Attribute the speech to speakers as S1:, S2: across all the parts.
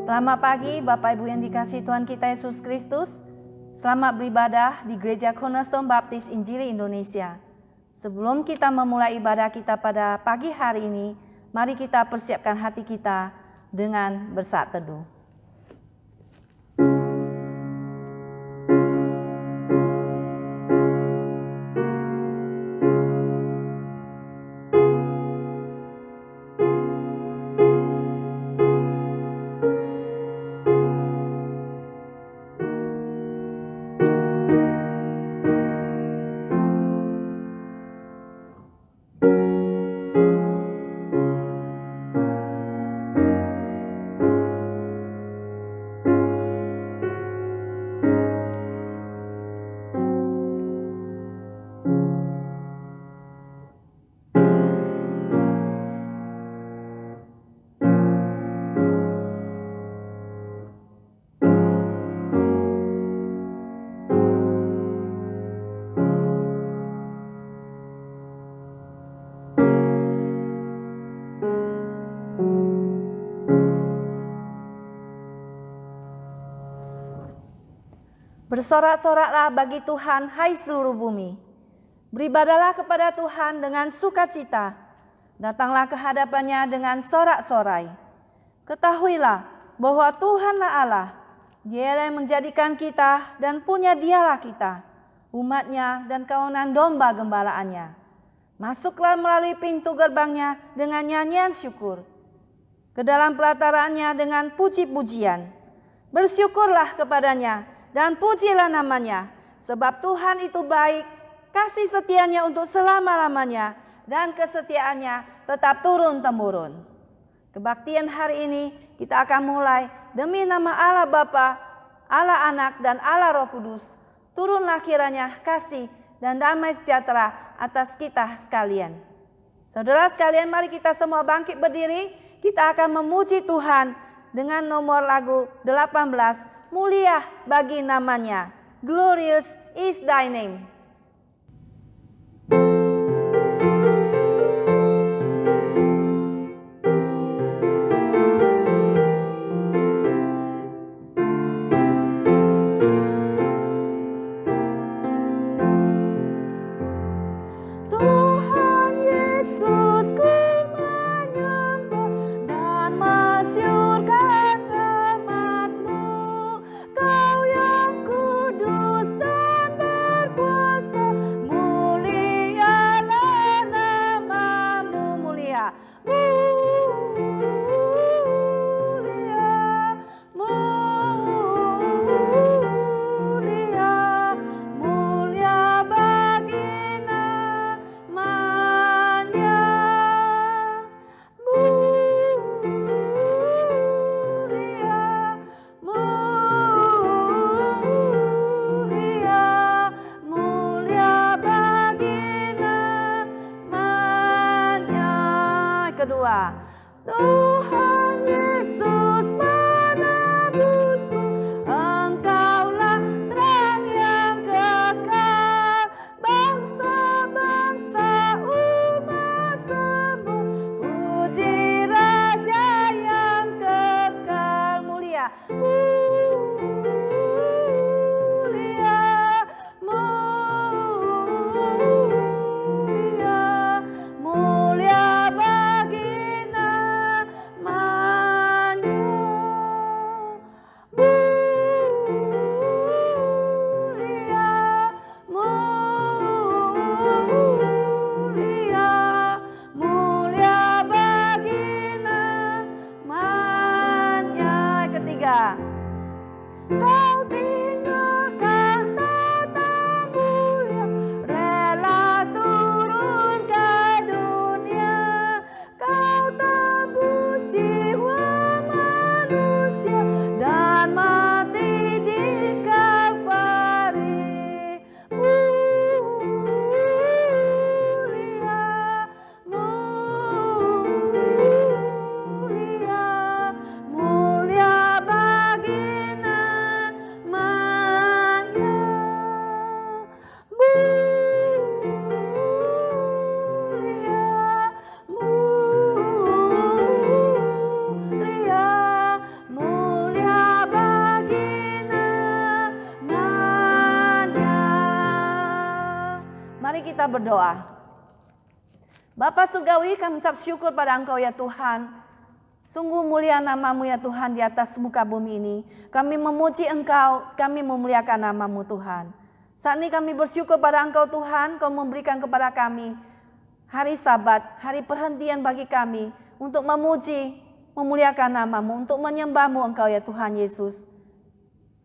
S1: Selamat pagi Bapak Ibu yang dikasihi Tuhan kita Yesus Kristus. Selamat beribadah di Gereja Cornerstone Baptis Injili Indonesia. Sebelum kita memulai ibadah kita pada pagi hari ini, mari kita persiapkan hati kita dengan bersaat teduh. Bersorak-soraklah bagi Tuhan, hai seluruh bumi. Beribadahlah kepada Tuhan dengan sukacita. Datanglah ke hadapannya dengan sorak-sorai. Ketahuilah bahwa Tuhanlah Allah. Dia yang menjadikan kita dan punya Dialah kita, umatnya dan kawanan domba gembalaannya. Masuklah melalui pintu gerbangnya dengan nyanyian syukur. Ke dalam pelataraannya dengan puji-pujian. Bersyukurlah kepadanya dan pujilah namanya, sebab Tuhan itu baik, kasih setianya untuk selama-lamanya, dan kesetiaannya tetap turun-temurun. Kebaktian hari ini kita akan mulai demi nama Allah Bapa, Allah Anak, dan Allah Roh Kudus. Turunlah kiranya kasih dan damai sejahtera atas kita sekalian. Saudara sekalian, mari kita semua bangkit berdiri, kita akan memuji Tuhan dengan nomor lagu 18, Mulia bagi namanya, Glorious is thy name. Kedua, Tuhan Yesus menebusku, Engkaulah terang yang kekal, bangsa-bangsa umat semua, puji Raja yang kekal. Mulia, mulia bagi namanya. kita berdoa. Bapa Surgawi, kami ucap syukur pada Engkau ya Tuhan. Sungguh mulia nama-Mu ya Tuhan di atas muka bumi ini. Kami memuji Engkau, kami memuliakan nama-Mu Tuhan. Saat ini kami bersyukur pada Engkau Tuhan, Kau memberikan kepada kami hari Sabat, hari perhentian bagi kami untuk memuji, memuliakan nama-Mu, untuk menyembah-Mu Engkau ya Tuhan Yesus.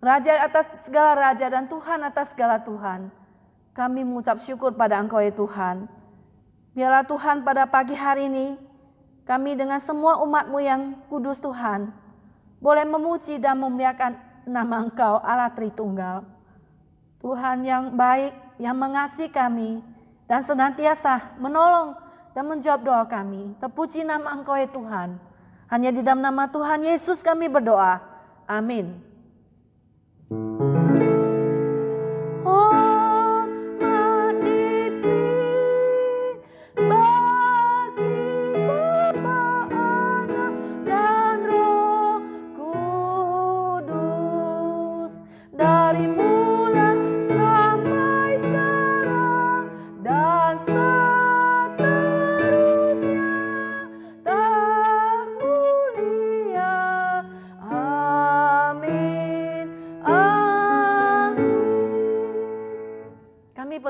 S1: Raja atas segala raja dan Tuhan atas segala Tuhan. Kami mengucap syukur pada Engkau ya Tuhan. Biarlah Tuhan pada pagi hari ini, kami dengan semua umat-Mu yang kudus Tuhan, boleh memuji dan memuliakan nama Engkau Allah Tritunggal. Tuhan yang baik, yang mengasihi kami, dan senantiasa menolong dan menjawab doa kami. Terpuji nama Engkau ya Tuhan. Hanya di dalam nama Tuhan Yesus kami berdoa. Amin.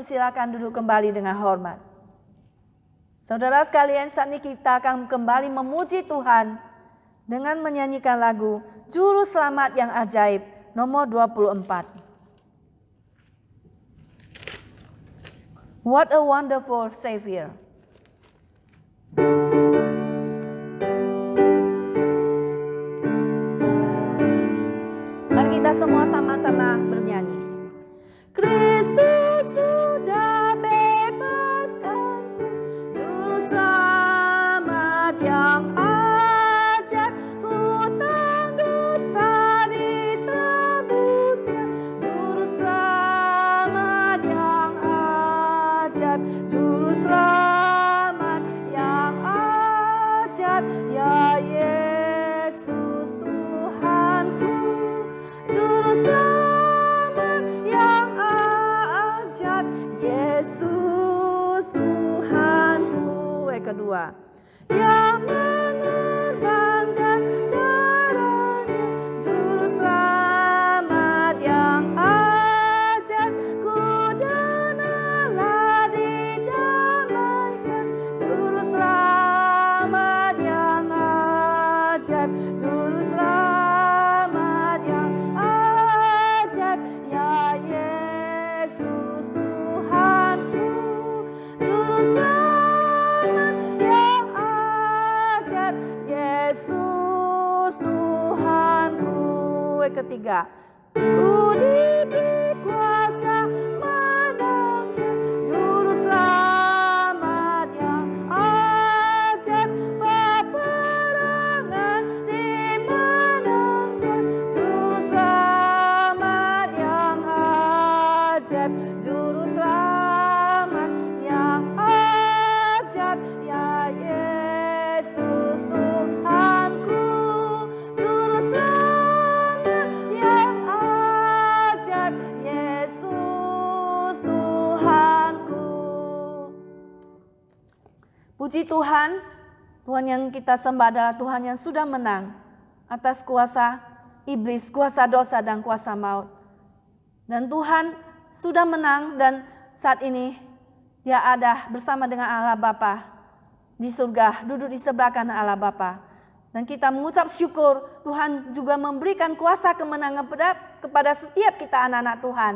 S1: Silakan duduk kembali dengan hormat. Saudara sekalian, saat ini kita akan kembali memuji Tuhan dengan menyanyikan lagu Juru Selamat yang Ajaib nomor 24. What a wonderful Savior. Mari kita semua sama-sama bernyanyi. Kristus sudah bebaskanku, Juru Selamat yang ajaib, hutang dosa ditebusnya, Juru Selamat yang ajaib, Juru Selamat yang ajaib, ya Yesus Tuhanku, Juru Selamat Yesus Tuhanku. Kedua, yang mengorbankan darahnya, Juru Selamat yang ajaib, kuda Allah didamaikan, Juru Selamat yang ajaib, Juru Selamat yang ajaib, ya Yesus Tuhanku, Juru Selamat yang ajaib, Yesus Tuhanku. Ketiga, ku diberi kuasa menangnya, Juru Selamat yang ajaib, peperangan dimenangkan, Juru Selamat yang ajaib, Juru Selamat yang ajaib, ya Yesus Tuhanku, Juru Selamat yang ajaib, Yesus Tuhanku. Puji Tuhan, Tuhan yang kita sembah adalah Tuhan yang sudah menang atas kuasa iblis, kuasa dosa dan kuasa maut. Dan Tuhan sudah menang dan saat ini Dia ada bersama dengan Allah Bapa di surga, duduk di sebelah kanan Allah Bapa. Dan kita mengucap syukur Tuhan juga memberikan kuasa kemenangan kepada setiap kita anak-anak Tuhan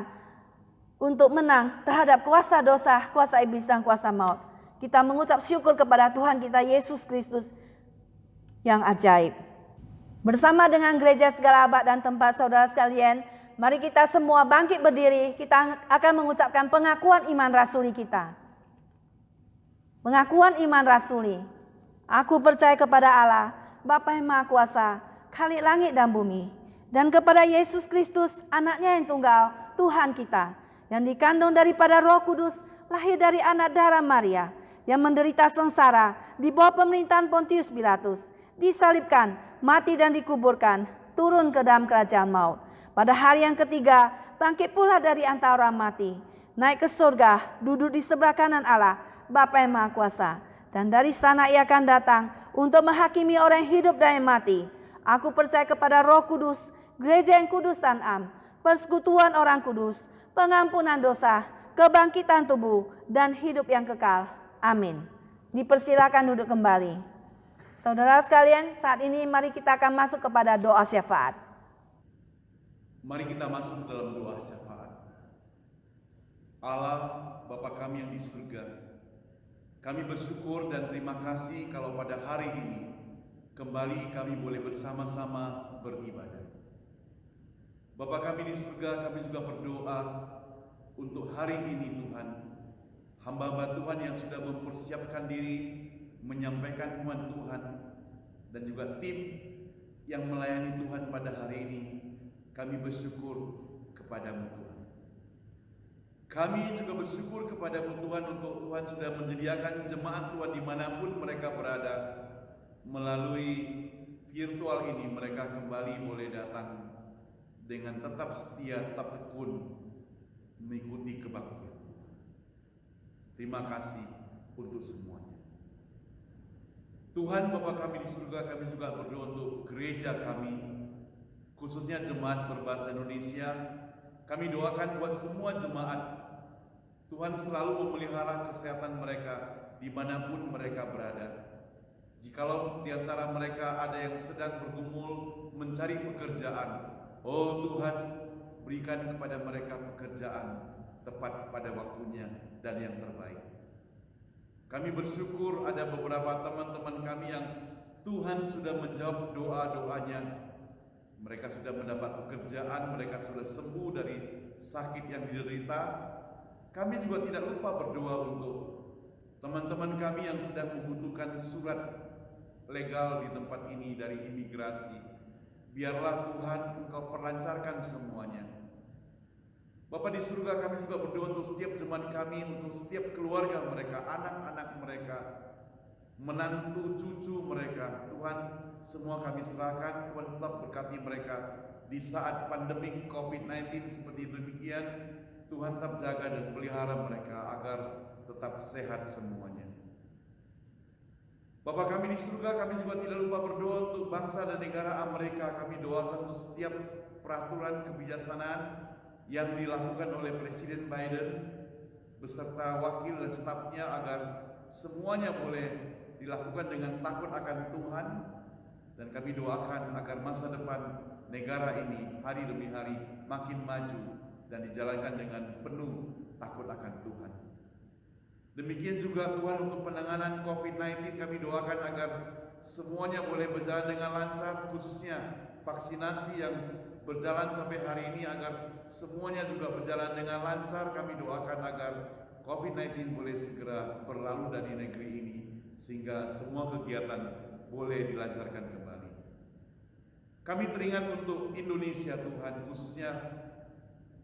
S1: untuk menang terhadap kuasa dosa, kuasa iblis dan kuasa maut. Kita mengucap syukur kepada Tuhan kita Yesus Kristus yang ajaib. Bersama dengan gereja segala abad dan tempat saudara sekalian, mari kita semua bangkit berdiri, kita akan mengucapkan pengakuan iman rasuli kita. Pengakuan iman rasuli. Aku percaya kepada Allah, Bapa yang Maha Kuasa, Khalik langit dan bumi, dan kepada Yesus Kristus, anaknya yang tunggal, Tuhan kita, yang dikandung daripada Roh Kudus, lahir dari anak darah Maria, yang menderita sengsara di bawah pemerintahan Pontius Pilatus, disalibkan, mati dan dikuburkan, turun ke dalam kerajaan maut. Pada hari yang ketiga, bangkit pula dari antara orang mati, naik ke surga, duduk di sebelah kanan Allah, Bapa yang Maha Kuasa. Dan dari sana ia akan datang untuk menghakimi orang yang hidup dan yang mati. Aku percaya kepada Roh Kudus, gereja yang kudus dan am, persekutuan orang kudus, pengampunan dosa, kebangkitan tubuh, dan hidup yang kekal. Amin. Dipersilakan duduk kembali. Saudara sekalian, saat ini mari kita akan masuk kepada doa syafaat.
S2: Mari kita masuk dalam doa syafaat. Allah, Bapa kami yang di surga, kami bersyukur dan terima kasih kalau pada hari ini kembali kami boleh bersama-sama beribadah. Bapa kami di surga, kami juga berdoa untuk hari ini Tuhan. Hamba-hamba Tuhan yang sudah mempersiapkan diri menyampaikan firman Tuhan dan juga tim yang melayani Tuhan pada hari ini, kami bersyukur kepada-Mu Tuhan. Kami juga bersyukur kepada-Mu Tuhan untuk Tuhan sudah menyediakan jemaat Tuhan dimanapun mereka berada. Melalui virtual ini mereka kembali boleh datang dengan tetap setia, tetap tekun mengikuti kebaktian Tuhan. Terima kasih untuk semuanya. Tuhan Bapa kami di surga, kami juga berdoa untuk gereja kami, khususnya jemaat berbahasa Indonesia. Kami doakan buat semua jemaat, Tuhan selalu memelihara kesehatan mereka dimanapun mereka berada. Jikalau di antara mereka ada yang sedang bergumul mencari pekerjaan, oh Tuhan, berikan kepada mereka pekerjaan tepat pada waktunya dan yang terbaik. Kami bersyukur ada beberapa teman-teman kami yang Tuhan sudah menjawab doa-doanya. Mereka sudah mendapat pekerjaan, mereka sudah sembuh dari sakit yang diderita. Kami juga tidak lupa berdoa untuk teman-teman kami yang sedang membutuhkan surat legal di tempat ini dari imigrasi. Biarlah Tuhan Engkau perlancarkan semuanya. Bapa di surga, kami juga berdoa untuk setiap jemaat kami, untuk setiap keluarga mereka, anak-anak mereka, menantu cucu mereka. Tuhan, semua kami serahkan. Tuhan tetap berkati mereka di saat pandemi COVID-19 seperti demikian. Tuhan tetap jaga dan pelihara mereka agar tetap sehat semuanya. Bapa kami di surga, kami juga tidak lupa berdoa untuk bangsa dan negara Amerika. Kami doakan untuk setiap peraturan kebijaksanaan yang dilakukan oleh Presiden Biden beserta wakil dan stafnya agar semuanya boleh dilakukan dengan takut akan Tuhan. Dan kami doakan agar masa depan negara ini hari demi hari makin maju dan dijalankan dengan penuh takut akan Tuhan. Demikian juga Tuhan untuk penanganan COVID-19, kami doakan agar semuanya boleh berjalan dengan lancar, khususnya vaksinasi yang berjalan sampai hari ini agar semuanya juga berjalan dengan lancar. Kami doakan agar COVID-19 boleh segera berlalu dari negeri ini sehingga semua kegiatan boleh dilancarkan kembali. Kami teringat untuk Indonesia Tuhan, khususnya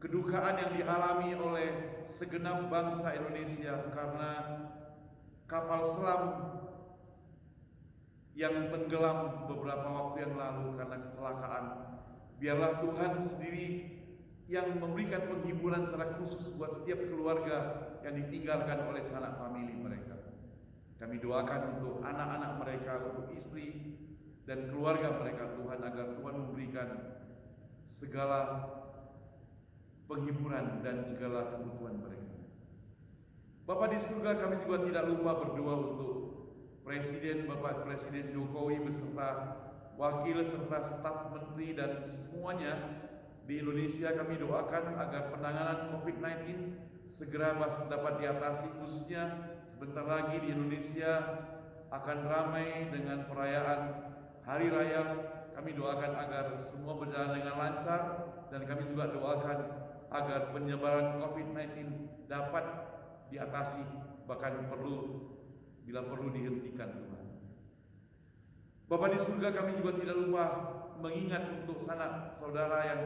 S2: kedukaan yang dialami oleh segenap bangsa Indonesia karena kapal selam yang tenggelam beberapa waktu yang lalu karena kecelakaan. Biarlah Tuhan sendiri yang memberikan penghiburan secara khusus buat setiap keluarga yang ditinggalkan oleh sanak famili mereka. Kami doakan untuk anak-anak mereka, untuk istri dan keluarga mereka Tuhan, agar Tuhan memberikan segala penghiburan dan segala kebutuhan mereka. Bapa di surga, kami juga tidak lupa berdoa untuk Presiden, Bapak Presiden Jokowi beserta wakil serta staf menteri dan semuanya di Indonesia. Kami doakan agar penanganan COVID-19 segera dapat diatasi, khususnya sebentar lagi di Indonesia akan ramai dengan perayaan Hari Raya. Kami doakan agar semua berjalan dengan lancar dan kami juga doakan agar penyebaran COVID-19 dapat diatasi, bahkan bila perlu dihentikan Tuhan. Bapa di surga, kami juga tidak lupa mengingat untuk sanak saudara yang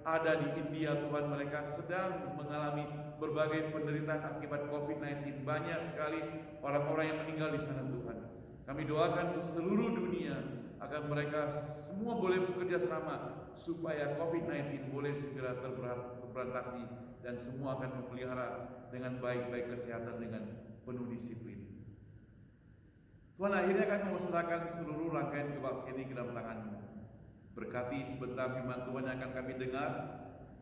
S2: ada di India Tuhan. Mereka sedang mengalami berbagai penderitaan akibat COVID-19. Banyak sekali orang-orang yang meninggal di sana Tuhan. Kami doakan untuk seluruh dunia agar mereka semua boleh bekerja sama supaya COVID-19 boleh segera terberantas dan semua akan memelihara dengan baik-baik kesehatan dengan penuh disiplin. Tuhan, akhirnya kami mau serahkan seluruh rangkaian kebaktian ini ke dalam tangan-Mu. Berkati sebentar firman Tuhan yang akan kami dengar,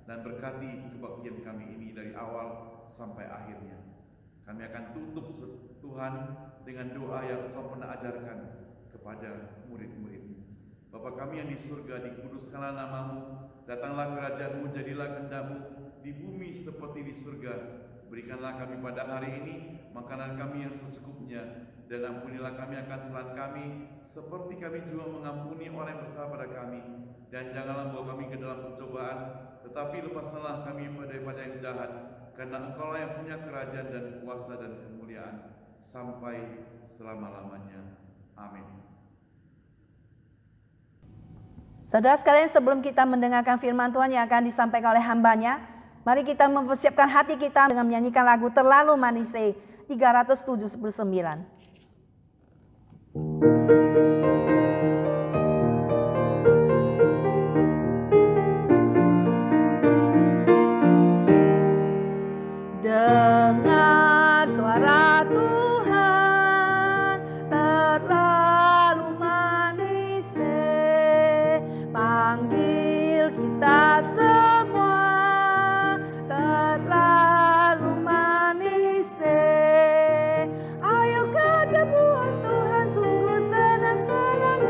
S2: dan berkati kebaktian kami ini dari awal sampai akhirnya. Kami akan tutup Tuhan dengan doa yang Engkau pernah ajarkan kepada murid-murid-Mu. Bapa kami yang di surga, dikuduskanlah nama-Mu, datanglah kerajaan-Mu, jadilah kehendak-Mu di bumi seperti di surga. Berikanlah kami pada hari ini makanan kami yang secukupnya, dan ampunilah kami akan kesalahan kami, seperti kami juga mengampuni orang yang bersalah pada kami. Dan janganlah bawa kami ke dalam pencobaan, tetapi lepaskanlah kami daripada yang jahat, karena Engkau lah yang punya kerajaan dan kuasa dan kemuliaan sampai selama-lamanya. Amin.
S1: Saudara sekalian, sebelum kita mendengarkan firman Tuhan yang akan disampaikan oleh hambanya, mari kita mempersiapkan hati kita dengan menyanyikan lagu Terlalu Manis 379. Dengar suara Tuhan, terlalu manis, panggil kita semua, terlalu manis. Ayo kerja buat Tuhan, sungguh senang-senang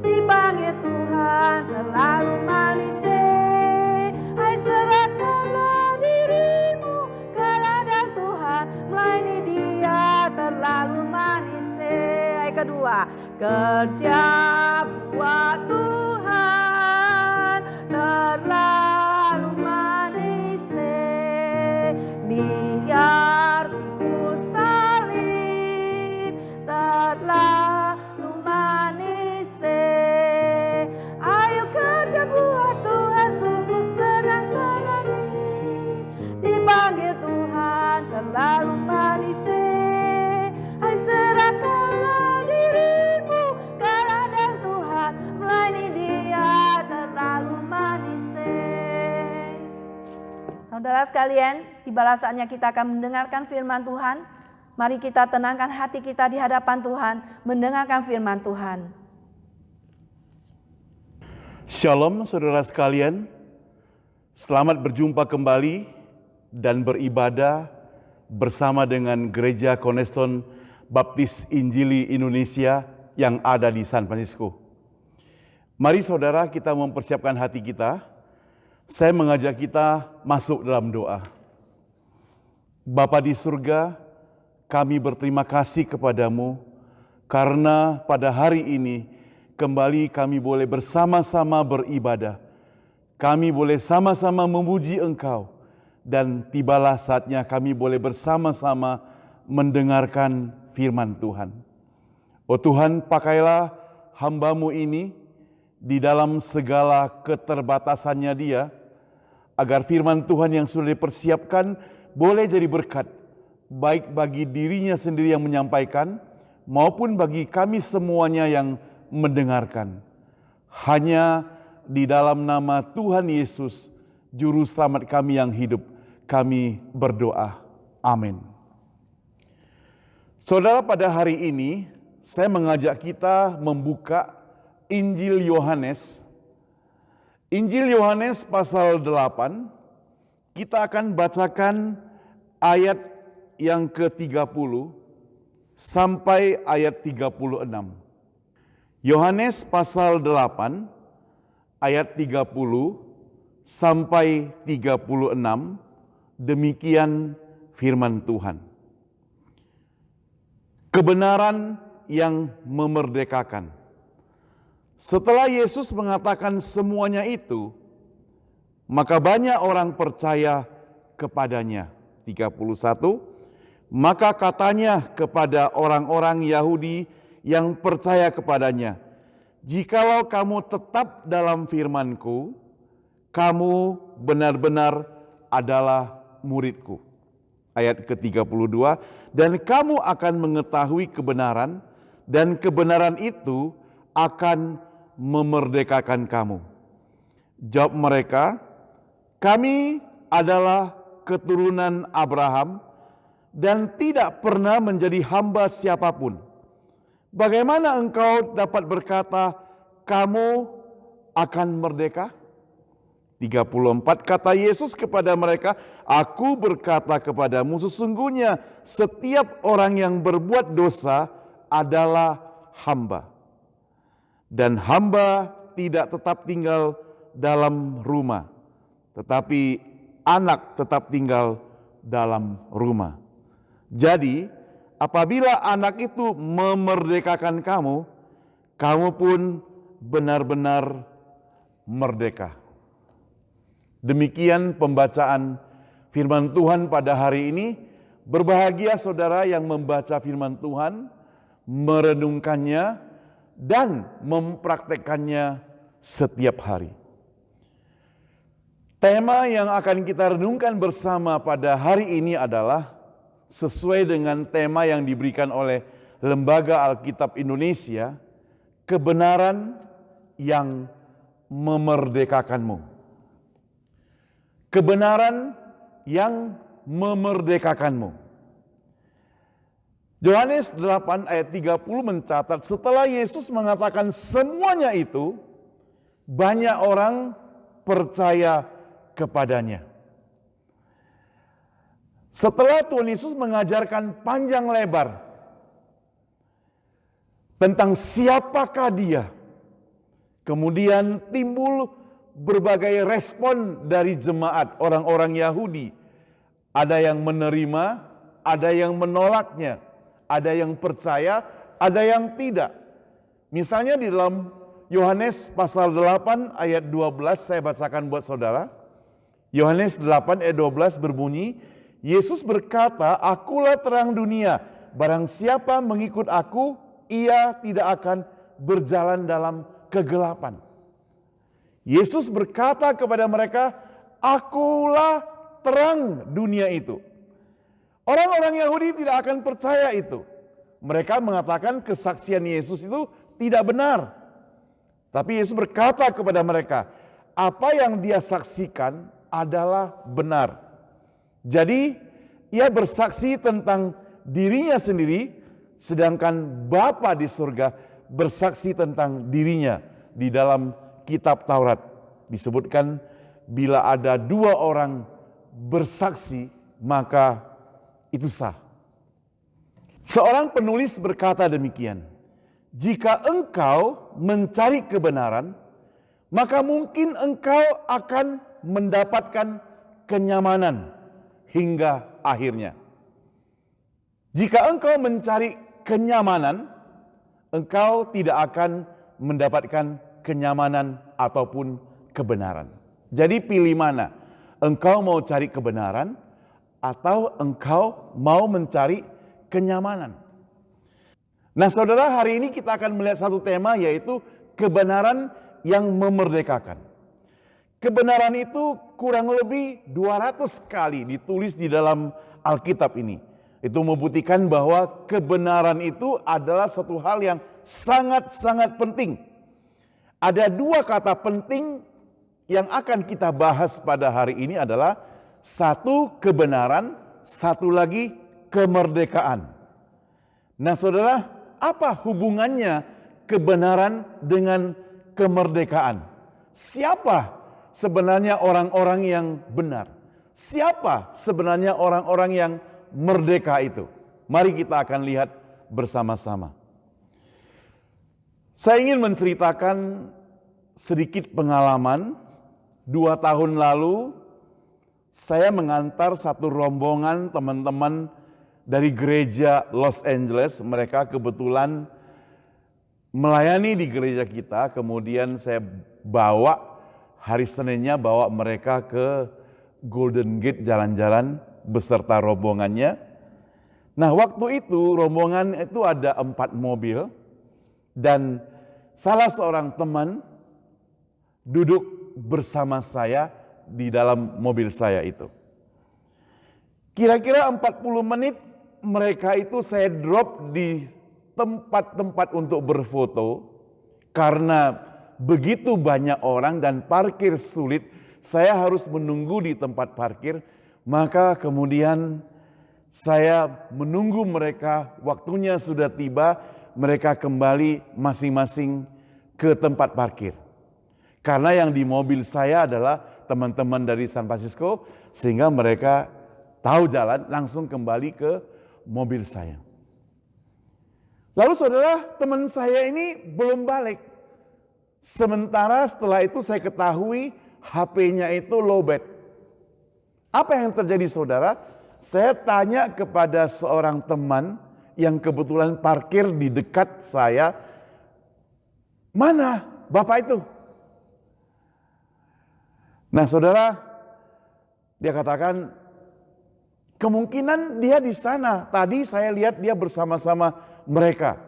S1: dipanggil Tuhan, terlalu manis. Ayo serahkanlah dirimu kepada Tuhan, melayani Dia, terlalu manis. Ayat kedua, kerja buat Tuhan, terlalu manis. Biar pikul salib, terlalu manis. Ayo kerja buat Tuhan, sungguh senang-senang dipanggil Tuhan, terlalu manis. Ayo serahkanlah dirimu kepada Tuhan, melayani Dia, terlalu manis. Saudara sekalian, tiba saatnya kita akan mendengarkan firman Tuhan. Mari kita tenangkan hati kita di hadapan Tuhan, mendengarkan firman Tuhan.
S3: Shalom saudara sekalian, selamat berjumpa kembali dan beribadah bersama dengan Gereja Cornerstone Baptis Injili Indonesia yang ada di San Francisco. Mari saudara kita mempersiapkan hati kita. Saya mengajak kita masuk dalam doa. Bapa di surga, kami berterima kasih kepadamu karena pada hari ini kembali kami boleh bersama-sama beribadah. Kami boleh sama-sama memuji Engkau, dan tibalah saatnya kami boleh bersama-sama mendengarkan firman Tuhan. Oh Tuhan, pakailah hamba-Mu ini di dalam segala keterbatasannya dia, agar firman Tuhan yang sudah dipersiapkan boleh jadi berkat, baik bagi dirinya sendiri yang menyampaikan, maupun bagi kami semuanya yang mendengarkan. Hanya di dalam nama Tuhan Yesus, Juru Selamat kami yang hidup, kami berdoa. Amin. Saudara, pada hari ini saya mengajak kita membuka Injil Yohanes. Injil Yohanes pasal 8, kita akan bacakan ayat yang ke-30 sampai ayat 36. Yohanes pasal 8 ayat 30 sampai 36, demikian firman Tuhan. Kebenaran yang memerdekakan. Setelah Yesus mengatakan semuanya itu, maka banyak orang percaya kepadanya. 31, maka katanya kepada orang-orang Yahudi yang percaya kepadanya, jikalau kamu tetap dalam firman-Ku, kamu benar-benar adalah murid-Ku. Ayat ke-32, dan kamu akan mengetahui kebenaran, dan kebenaran itu akan memerdekakan kamu. Jawab mereka, kami adalah keturunan Abraham dan tidak pernah menjadi hamba siapapun. Bagaimana engkau dapat berkata, kamu akan merdeka? 34 kata Yesus kepada mereka, aku berkata kepadamu sesungguhnya setiap orang yang berbuat dosa adalah hamba. Dan hamba tidak tetap tinggal dalam rumah, tetapi anak tetap tinggal dalam rumah. Jadi, apabila anak itu memerdekakan kamu, kamu pun benar-benar merdeka. Demikian pembacaan firman Tuhan pada hari ini. Berbahagia saudara yang membaca firman Tuhan, merenungkannya, dan mempraktekkannya setiap hari. Tema yang akan kita renungkan bersama pada hari ini adalah sesuai dengan tema yang diberikan oleh Lembaga Alkitab Indonesia, kebenaran yang memerdekakanmu. Kebenaran yang memerdekakanmu. Yohanes 8 ayat 30 mencatat, setelah Yesus mengatakan semuanya itu, banyak orang percaya kepadanya. Setelah Tuhan Yesus mengajarkan panjang lebar tentang siapakah dia, kemudian timbul berbagai respon dari jemaat orang-orang Yahudi. Ada yang menerima, ada yang menolaknya. Ada yang percaya, ada yang tidak. Misalnya di dalam Yohanes pasal 8 ayat 12, saya bacakan buat saudara. Yohanes 8 ayat 12 berbunyi, Yesus berkata, akulah terang dunia, barang siapa mengikut aku, ia tidak akan berjalan dalam kegelapan. Yesus berkata kepada mereka, akulah terang dunia itu. Orang-orang Yahudi tidak akan percaya itu. Mereka mengatakan kesaksian Yesus itu tidak benar. Tapi Yesus berkata kepada mereka, apa yang dia saksikan adalah benar. Jadi ia bersaksi tentang dirinya sendiri, sedangkan Bapa di surga bersaksi tentang dirinya. Di dalam kitab Taurat disebutkan, bila ada dua orang bersaksi, maka itu sah. Seorang penulis berkata demikian, jika engkau mencari kebenaran, maka mungkin engkau akan mendapatkan kenyamanan hingga akhirnya. Jika engkau mencari kenyamanan, engkau tidak akan mendapatkan kenyamanan ataupun kebenaran. Jadi pilih mana? Engkau mau cari kebenaran atau engkau mau mencari kenyamanan? Nah saudara, hari ini kita akan melihat satu tema, yaitu kebenaran yang memerdekakan. Kebenaran itu kurang lebih 200 kali ditulis di dalam Alkitab ini. Itu membuktikan bahwa kebenaran itu adalah suatu hal yang sangat-sangat penting. Ada dua kata penting yang akan kita bahas pada hari ini adalah satu kebenaran, satu lagi kemerdekaan. Nah saudara, apa hubungannya kebenaran dengan kemerdekaan? Siapa sebenarnya orang-orang yang benar? Siapa sebenarnya orang-orang yang merdeka itu? Mari kita akan lihat bersama-sama. Saya ingin menceritakan sedikit pengalaman. 2 tahun lalu saya mengantar satu rombongan teman-teman dari gereja Los Angeles. Mereka kebetulan melayani di gereja kita. Kemudian saya bawa hari Seninnya, bawa mereka ke Golden Gate jalan-jalan beserta rombongannya. Nah waktu itu rombongan itu ada 4 mobil. Dan salah seorang teman duduk bersama saya di dalam mobil saya itu. Kira-kira 40 menit mereka itu saya drop di tempat-tempat untuk berfoto. Karena begitu banyak orang dan parkir sulit, saya harus menunggu di tempat parkir. Maka kemudian saya menunggu mereka, waktunya sudah tiba, mereka kembali masing-masing ke tempat parkir. Karena yang di mobil saya adalah teman-teman dari San Francisco, sehingga mereka tahu jalan, langsung kembali ke mobil saya. Lalu saudara, teman saya ini belum balik. Sementara setelah itu saya ketahui HP-nya itu lowbat. Apa yang terjadi saudara? Saya tanya kepada seorang teman yang kebetulan parkir di dekat saya, mana Bapak itu? Nah saudara, dia katakan, kemungkinan dia di sana. Tadi saya lihat dia bersama-sama mereka.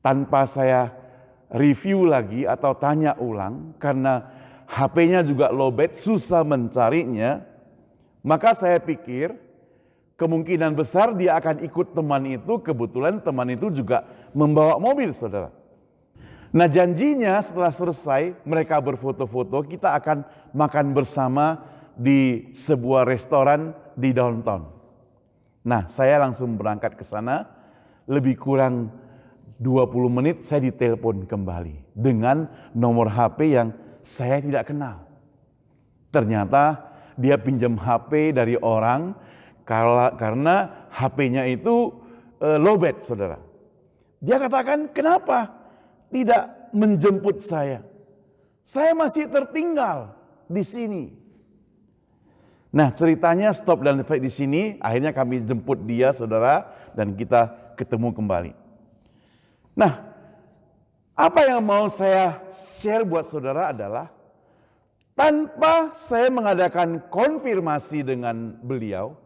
S3: Tanpa saya review lagi atau tanya ulang, karena HP-nya juga lowbat, susah mencarinya, maka saya pikir kemungkinan besar dia akan ikut teman itu. Kebetulan teman itu juga membawa mobil, saudara. Nah janjinya setelah selesai mereka berfoto-foto, kita akan makan bersama di sebuah restoran di downtown. Nah saya langsung berangkat ke sana, lebih kurang 20 menit saya ditelepon kembali dengan nomor HP yang saya tidak kenal. Ternyata dia pinjam HP dari orang karena HP-nya itu lowbat, saudara. Dia katakan, kenapa tidak menjemput saya? Saya masih tertinggal di sini. Nah ceritanya stop dan sampai di sini, akhirnya kami jemput dia saudara dan kita ketemu kembali. Nah apa yang mau saya share buat saudara adalah tanpa saya mengadakan konfirmasi dengan beliau,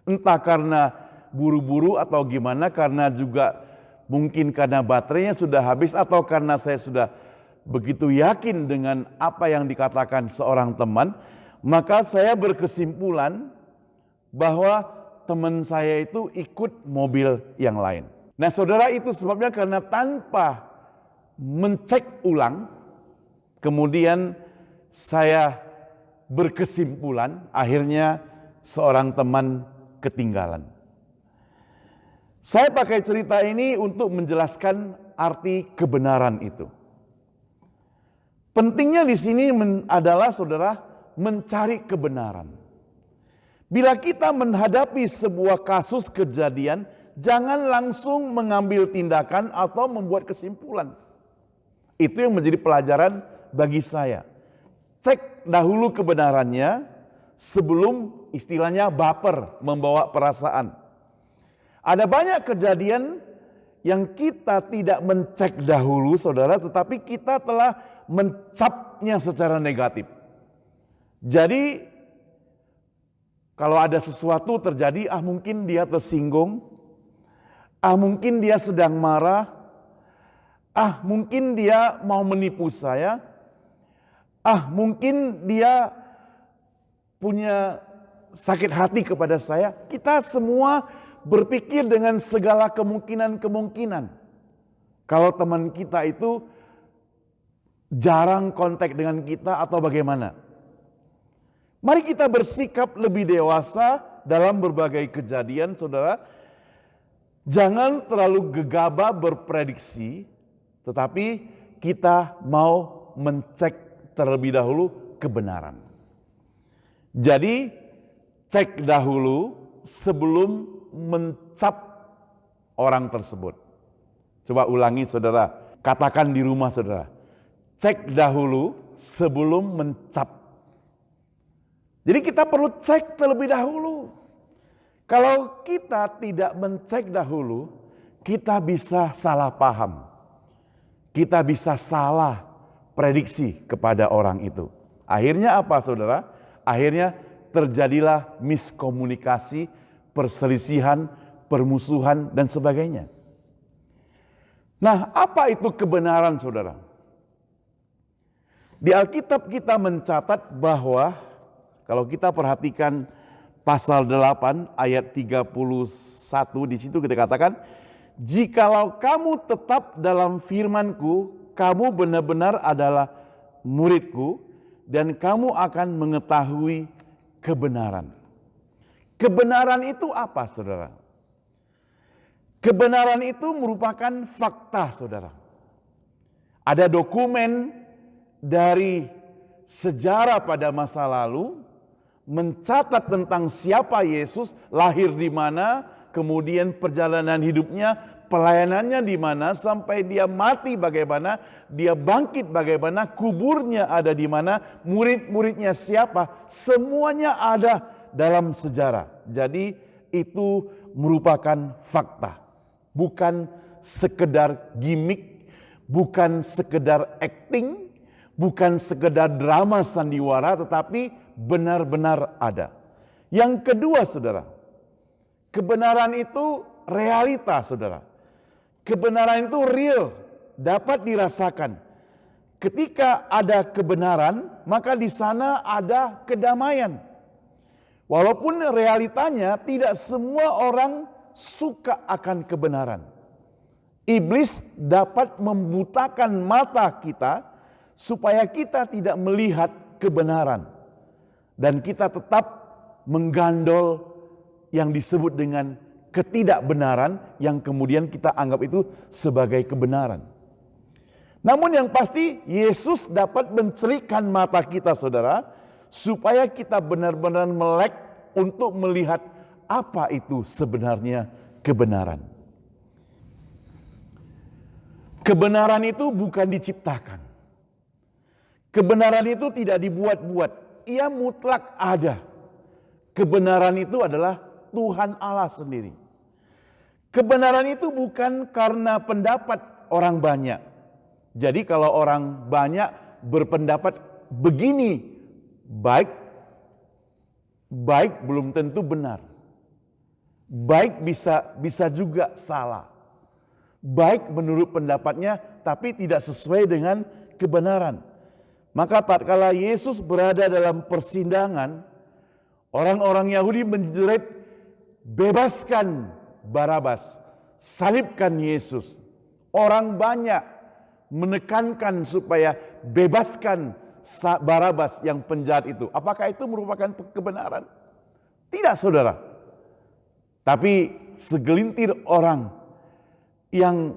S3: entah karena buru-buru atau gimana, karena juga mungkin karena baterainya sudah habis atau karena saya sudah begitu yakin dengan apa yang dikatakan seorang teman, maka saya berkesimpulan bahwa teman saya itu ikut mobil yang lain. Nah saudara, itu sebabnya karena tanpa mencek ulang, kemudian saya berkesimpulan akhirnya seorang teman ketinggalan. Saya pakai cerita ini untuk menjelaskan arti kebenaran itu. Pentingnya di sini adalah saudara, mencari kebenaran. Bila kita menghadapi sebuah kasus kejadian, jangan langsung mengambil tindakan atau membuat kesimpulan. Itu yang menjadi pelajaran bagi saya. Cek dahulu kebenarannya sebelum istilahnya baper, membawa perasaan. Ada banyak kejadian yang kita tidak mencek dahulu saudara, tetapi kita telah mencapnya secara negatif. Jadi kalau ada sesuatu terjadi, mungkin dia tersinggung, mungkin dia sedang marah, mungkin dia mau menipu saya, mungkin dia punya sakit hati kepada saya. Kita semua berpikir dengan segala kemungkinan-kemungkinan. Kalau teman kita itu jarang kontak dengan kita atau bagaimana. Mari kita bersikap lebih dewasa dalam berbagai kejadian, saudara. Jangan terlalu gegabah berprediksi, tetapi kita mau mencek terlebih dahulu kebenaran. Jadi, cek dahulu sebelum mencap orang tersebut. Coba ulangi saudara, katakan di rumah saudara. Cek dahulu sebelum mencap. Jadi kita perlu cek terlebih dahulu. Kalau kita tidak mencek dahulu, kita bisa salah paham. Kita bisa salah prediksi kepada orang itu. Akhirnya apa saudara? Akhirnya terjadilah miskomunikasi, perselisihan, permusuhan, dan sebagainya. Nah, apa itu kebenaran saudara? Di Alkitab kita mencatat bahwa kalau kita perhatikan pasal 8 ayat 31, di situ kita katakan, jikalau kamu tetap dalam firman-Ku, kamu benar-benar adalah murid-Ku, dan kamu akan mengetahui kebenaran. Kebenaran itu apa, saudara? Kebenaran itu merupakan fakta, saudara. Ada dokumen dari sejarah pada masa lalu mencatat tentang siapa Yesus, lahir di mana, kemudian perjalanan hidupnya, pelayanannya di mana, sampai dia mati bagaimana, dia bangkit bagaimana, kuburnya ada di mana, murid-muridnya siapa, semuanya ada dalam sejarah. Jadi itu merupakan fakta, bukan sekedar gimmick, bukan sekedar acting, bukan sekedar drama sandiwara, tetapi benar-benar ada. Yang kedua, saudara, kebenaran itu realita, saudara. Kebenaran itu real, dapat dirasakan. Ketika ada kebenaran, maka di sana ada kedamaian. Walaupun realitanya tidak semua orang suka akan kebenaran. Iblis dapat membutakan mata kita supaya kita tidak melihat kebenaran. Dan kita tetap menggandol yang disebut dengan ketidakbenaran yang kemudian kita anggap itu sebagai kebenaran. Namun yang pasti Yesus dapat mencelikkan mata kita, saudara, supaya kita benar-benar melek untuk melihat apa itu sebenarnya kebenaran. Kebenaran itu bukan diciptakan. Kebenaran itu tidak dibuat-buat. Ia mutlak ada. Kebenaran itu adalah Tuhan Allah sendiri. Kebenaran itu bukan karena pendapat orang banyak. Jadi kalau orang banyak berpendapat begini, baik belum tentu benar. Baik bisa juga salah. Baik menurut pendapatnya, tapi tidak sesuai dengan kebenaran. Maka tatkala Yesus berada dalam persidangan, orang-orang Yahudi menjerit, bebaskan Barabas, salibkan Yesus. Orang banyak menekankan supaya bebaskan Barabas yang penjahat itu. Apakah itu merupakan kebenaran? Tidak, saudara. Tapi segelintir orang yang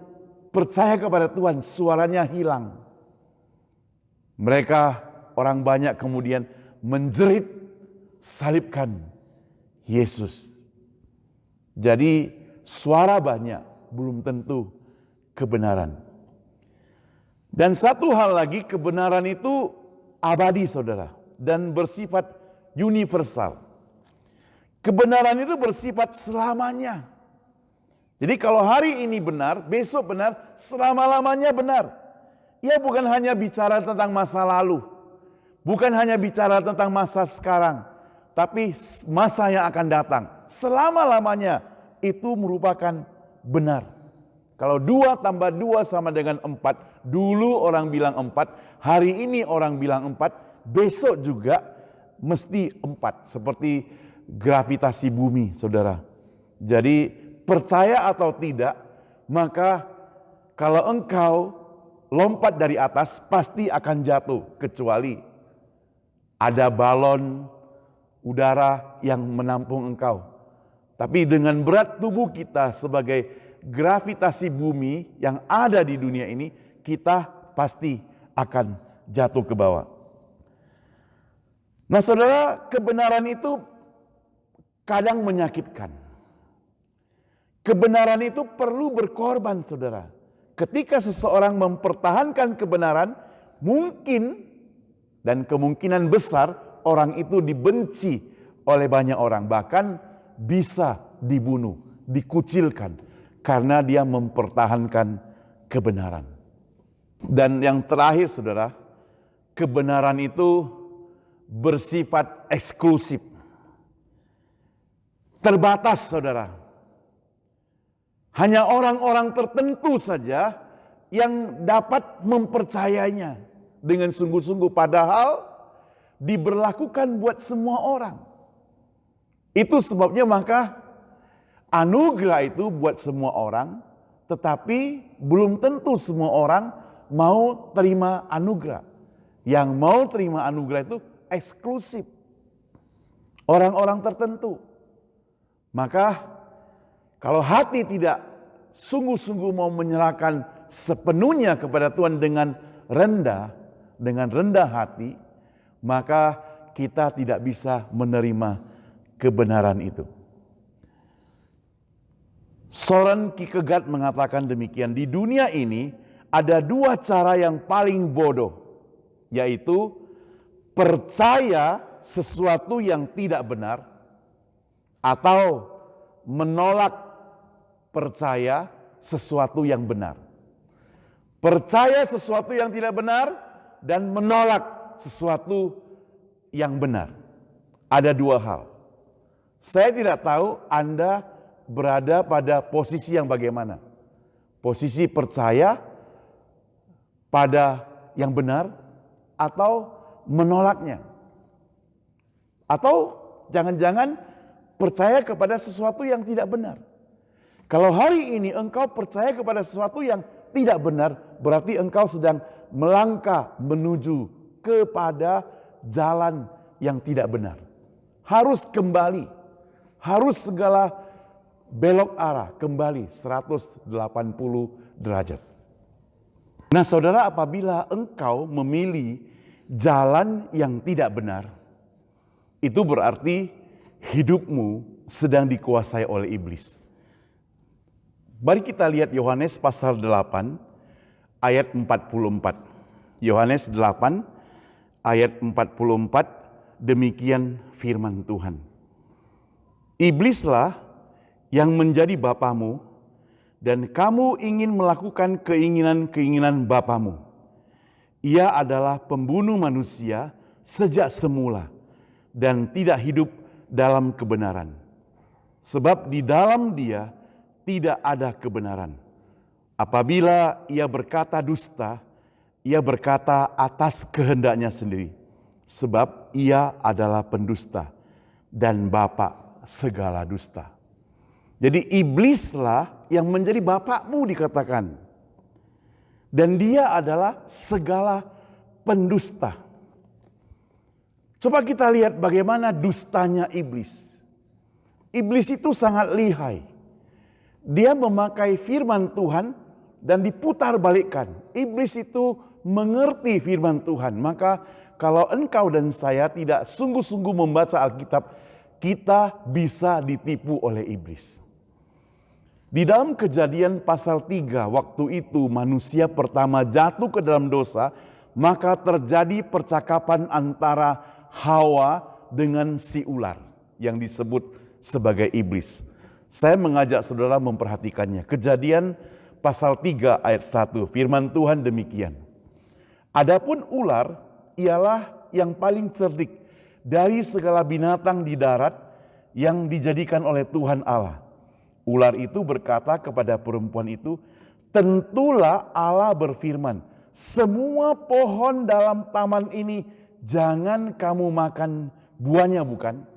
S3: percaya kepada Tuhan, suaranya hilang. Mereka, orang banyak kemudian menjerit, salibkan Yesus. Jadi suara banyak belum tentu kebenaran. Dan satu hal lagi, kebenaran itu abadi, saudara, dan bersifat universal. Kebenaran itu bersifat selamanya. Jadi kalau hari ini benar, besok benar, selama-lamanya benar. Ia bukan hanya bicara tentang masa lalu, bukan hanya bicara tentang masa sekarang, tapi masa yang akan datang. Selama-lamanya itu merupakan benar. Kalau 2 tambah 2 sama dengan 4, dulu orang bilang 4, hari ini orang bilang 4, besok juga mesti 4. Seperti gravitasi bumi, saudara. Jadi percaya atau tidak, maka kalau engkau lompat dari atas pasti akan jatuh, kecuali ada balon udara yang menampung engkau. Tapi dengan berat tubuh kita sebagai gravitasi bumi yang ada di dunia ini, kita pasti akan jatuh ke bawah. Nah, saudara, kebenaran itu kadang menyakitkan. Kebenaran itu perlu berkorban, saudara. Ketika seseorang mempertahankan kebenaran, mungkin dan kemungkinan besar orang itu dibenci oleh banyak orang. Bahkan bisa dibunuh, dikucilkan karena dia mempertahankan kebenaran. Dan yang terakhir, saudara, kebenaran itu bersifat eksklusif. Terbatas, saudara. Hanya orang-orang tertentu saja yang dapat mempercayainya dengan sungguh-sungguh, padahal diberlakukan buat semua orang. Itu sebabnya maka anugerah itu buat semua orang, tetapi belum tentu semua orang mau terima anugerah. Yang mau terima anugerah itu eksklusif. Orang-orang tertentu. Maka kalau hati tidak sungguh-sungguh mau menyerahkan sepenuhnya kepada Tuhan dengan rendah hati, maka kita tidak bisa menerima kebenaran itu. Soren Kierkegaard mengatakan demikian, di dunia ini ada dua cara yang paling bodoh, yaitu percaya sesuatu yang tidak benar atau menolak percaya sesuatu yang benar. Percaya sesuatu yang tidak benar dan menolak sesuatu yang benar. Ada dua hal. Saya tidak tahu Anda berada pada posisi yang bagaimana. Posisi percaya pada yang benar atau menolaknya. Atau jangan-jangan percaya kepada sesuatu yang tidak benar. Kalau hari ini engkau percaya kepada sesuatu yang tidak benar, berarti engkau sedang melangkah menuju kepada jalan yang tidak benar. Harus kembali, harus segala belok arah kembali 180 derajat. Nah saudara, apabila engkau memilih jalan yang tidak benar, itu berarti hidupmu sedang dikuasai oleh iblis. Mari kita lihat Yohanes pasal 8 ayat 44. Yohanes 8 ayat 44, demikian firman Tuhan. Iblislah yang menjadi bapamu, dan kamu ingin melakukan keinginan-keinginan bapamu. Ia adalah pembunuh manusia sejak semula dan tidak hidup dalam kebenaran. Sebab di dalam dia tidak ada kebenaran. Apabila ia berkata dusta, ia berkata atas kehendaknya sendiri. Sebab ia adalah pendusta dan bapa segala dusta. Jadi iblislah yang menjadi bapakmu dikatakan. Dan dia adalah segala pendusta. Coba kita lihat bagaimana dustanya iblis. Iblis itu sangat lihai. Dia memakai firman Tuhan dan diputar balikkan. Iblis itu mengerti firman Tuhan. Maka kalau engkau dan saya tidak sungguh-sungguh membaca Alkitab, kita bisa ditipu oleh iblis. Di dalam Kejadian pasal 3, waktu itu manusia pertama jatuh ke dalam dosa, maka terjadi percakapan antara Hawa dengan si ular yang disebut sebagai iblis. Saya mengajak saudara memperhatikannya. Kejadian pasal 3 ayat 1, firman Tuhan demikian. Adapun ular ialah yang paling cerdik dari segala binatang di darat yang dijadikan oleh Tuhan Allah. Ular itu berkata kepada perempuan itu, tentulah Allah berfirman, semua pohon dalam taman ini jangan kamu makan buahnya, bukan?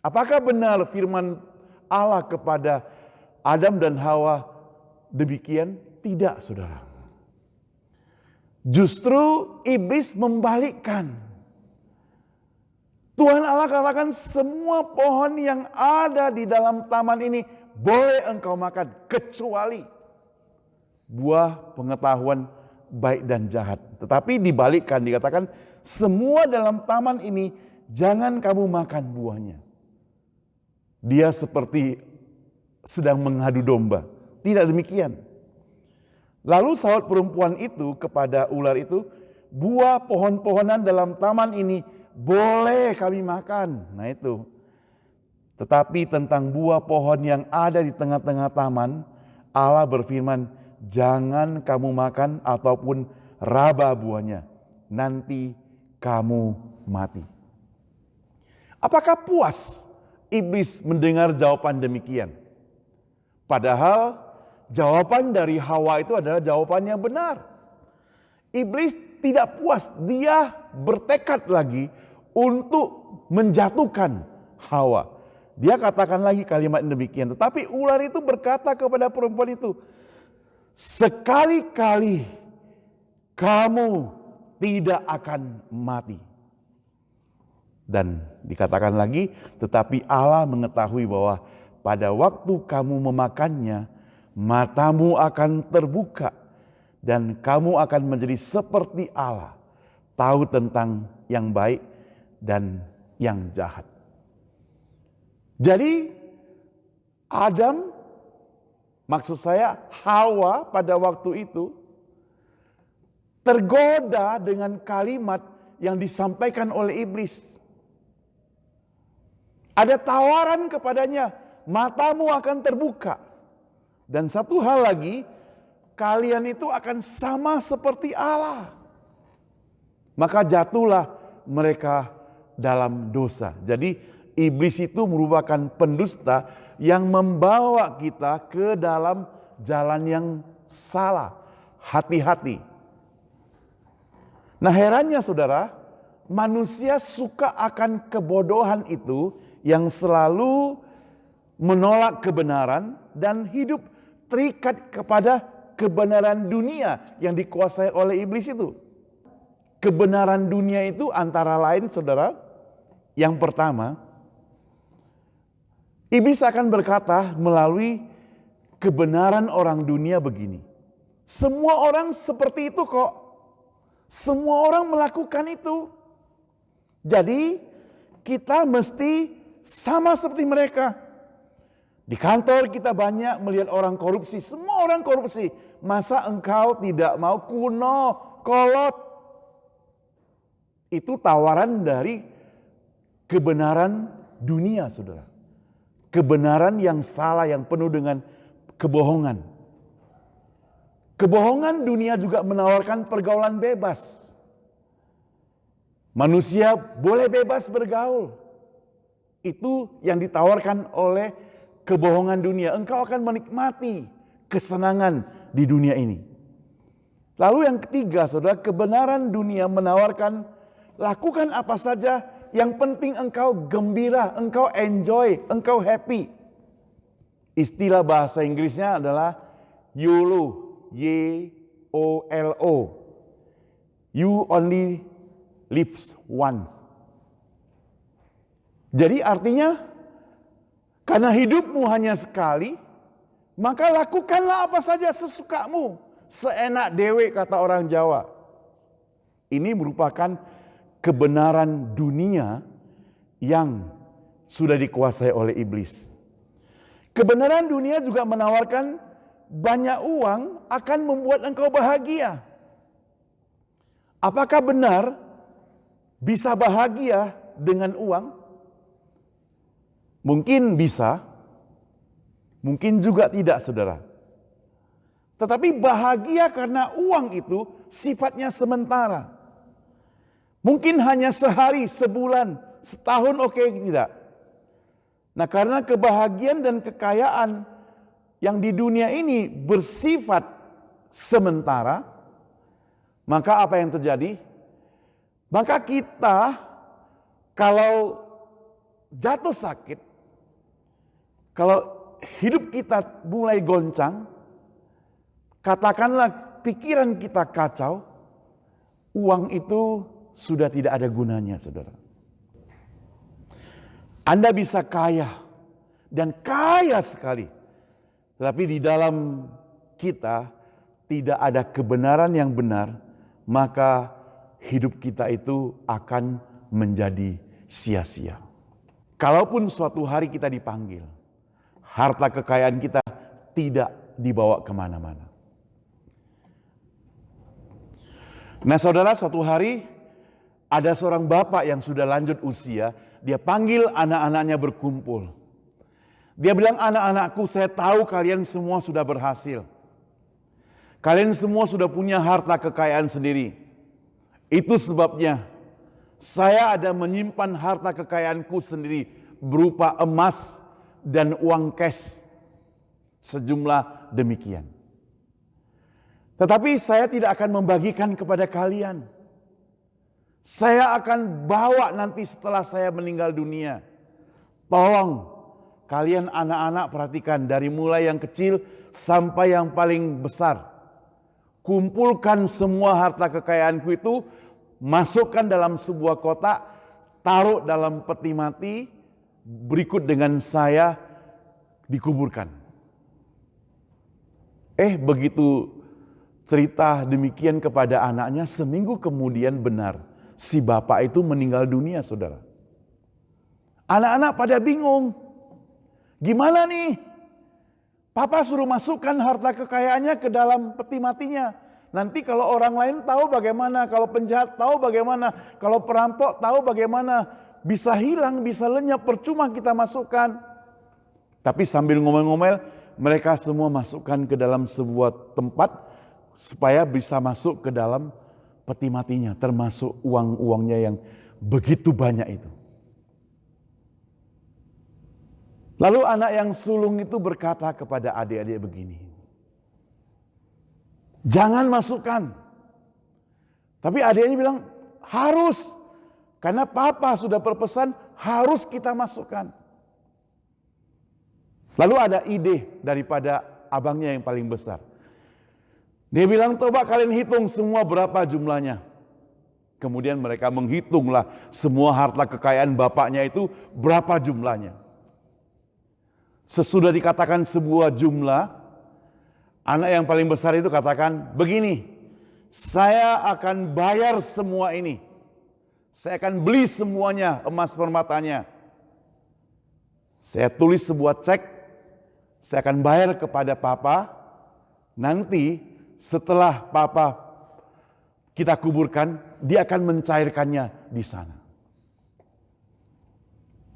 S3: Apakah benar firman Allah kepada Adam dan Hawa demikian? Tidak, saudara. Justru iblis membalikkan. Tuhan Allah katakan semua pohon yang ada di dalam taman ini boleh engkau makan, kecuali buah pengetahuan baik dan jahat. Tetapi dibalikkan, dikatakan semua dalam taman ini jangan kamu makan buahnya. Dia seperti sedang mengadu domba. Tidak demikian. Lalu saut perempuan itu kepada ular itu, buah pohon-pohonan dalam taman ini boleh kami makan. Nah itu. Tetapi tentang buah pohon yang ada di tengah-tengah taman, Allah berfirman, jangan kamu makan ataupun raba buahnya. Nanti kamu mati. Apakah puas iblis mendengar jawaban demikian? Padahal jawaban dari Hawa itu adalah jawaban yang benar. Iblis tidak puas, dia bertekad lagi untuk menjatuhkan Hawa. Dia katakan lagi kalimat demikian. Tetapi ular itu berkata kepada perempuan itu, sekali-kali kamu tidak akan mati. Dan dikatakan lagi, tetapi Allah mengetahui bahwa pada waktu kamu memakannya, matamu akan terbuka dan kamu akan menjadi seperti Allah, tahu tentang yang baik dan yang jahat. Jadi Adam, maksud saya Hawa pada waktu itu tergoda dengan kalimat yang disampaikan oleh iblis. Ada tawaran kepadanya, matamu akan terbuka. Dan satu hal lagi, kalian itu akan sama seperti Allah. Maka jatuhlah mereka dalam dosa. Jadi iblis itu merupakan pendusta yang membawa kita ke dalam jalan yang salah. Hati-hati. Nah, herannya saudara, manusia suka akan kebodohan itu yang selalu menolak kebenaran dan hidup terikat kepada kebenaran dunia yang dikuasai oleh iblis itu. Kebenaran dunia itu antara lain saudara, yang pertama, iblis akan berkata melalui kebenaran orang dunia begini. Semua orang seperti itu kok. Semua orang melakukan itu. Jadi kita mesti sama seperti mereka. Di kantor kita banyak melihat orang korupsi. Semua orang korupsi. Masa engkau tidak mau? Kuno, kolot. Itu tawaran dari kebenaran dunia, saudara. Kebenaran yang salah, yang penuh dengan kebohongan. Kebohongan dunia juga menawarkan pergaulan bebas. Manusia boleh bebas bergaul. Itu yang ditawarkan oleh kebohongan dunia. Engkau akan menikmati kesenangan di dunia ini. Lalu yang ketiga, saudara, kebenaran dunia menawarkan lakukan apa saja, yang penting engkau gembira, engkau enjoy, engkau happy. Istilah bahasa Inggrisnya adalah YOLO, Y-O-L-O. You only live once. Jadi artinya, karena hidupmu hanya sekali, maka lakukanlah apa saja sesukamu. Seenak dewe kata orang Jawa. Ini merupakan kebenaran dunia yang sudah dikuasai oleh iblis. Kebenaran dunia juga menawarkan banyak uang akan membuat engkau bahagia. Apakah benar bisa bahagia dengan uang? Mungkin bisa, mungkin juga tidak, saudara. Tetapi bahagia karena uang itu sifatnya sementara. Mungkin hanya sehari, sebulan, setahun, oke, tidak. Nah, karena kebahagiaan dan kekayaan yang di dunia ini bersifat sementara, maka apa yang terjadi? Maka kita kalau jatuh sakit, kalau hidup kita mulai goncang, katakanlah pikiran kita kacau, uang itu sudah tidak ada gunanya, saudara. Anda bisa kaya dan kaya sekali, tapi di dalam kita tidak ada kebenaran yang benar, maka hidup kita itu akan menjadi sia-sia. Kalaupun suatu hari kita dipanggil, harta kekayaan kita tidak dibawa kemana-mana. Nah, saudara, suatu hari ada seorang bapak yang sudah lanjut usia, dia panggil anak-anaknya berkumpul. Dia bilang, anak-anakku, saya tahu kalian semua sudah berhasil. Kalian semua sudah punya harta kekayaan sendiri. Itu sebabnya saya ada menyimpan harta kekayaanku sendiri berupa emas dan uang cash sejumlah demikian. Tetapi saya tidak akan membagikan kepada kalian. Saya akan bawa nanti setelah saya meninggal dunia. Tolong kalian anak-anak perhatikan dari mulai yang kecil sampai yang paling besar. Kumpulkan semua harta kekayaanku itu, masukkan dalam sebuah kotak, taruh dalam peti mati, berikut dengan saya dikuburkan. Begitu cerita demikian kepada anaknya, seminggu kemudian benar, si bapak itu meninggal dunia, saudara. Anak-anak pada bingung. Gimana nih? Papa suruh masukkan harta kekayaannya ke dalam peti matinya. Nanti kalau orang lain tahu bagaimana, kalau penjahat tahu bagaimana, kalau perampok tahu bagaimana, bisa hilang, bisa lenyap, percuma kita masukkan. Tapi sambil ngomel-ngomel, mereka semua masukkan ke dalam sebuah tempat supaya bisa masuk ke dalam peti matinya, termasuk uang-uangnya yang begitu banyak itu. Lalu anak yang sulung itu berkata kepada adik-adik begini, jangan masukkan. Tapi adiknya bilang, harus. Karena papa sudah berpesan, harus kita masukkan. Lalu ada ide daripada abangnya yang paling besar. Dia bilang, coba kalian hitung semua berapa jumlahnya. Kemudian mereka menghitunglah semua harta kekayaan bapaknya itu berapa jumlahnya. Sesudah dikatakan sebuah jumlah, anak yang paling besar itu katakan, begini, saya akan bayar semua ini. Saya akan beli semuanya, emas permatanya. Saya tulis sebuah cek, saya akan bayar kepada papa. Nanti setelah papa kita kuburkan, dia akan mencairkannya di sana.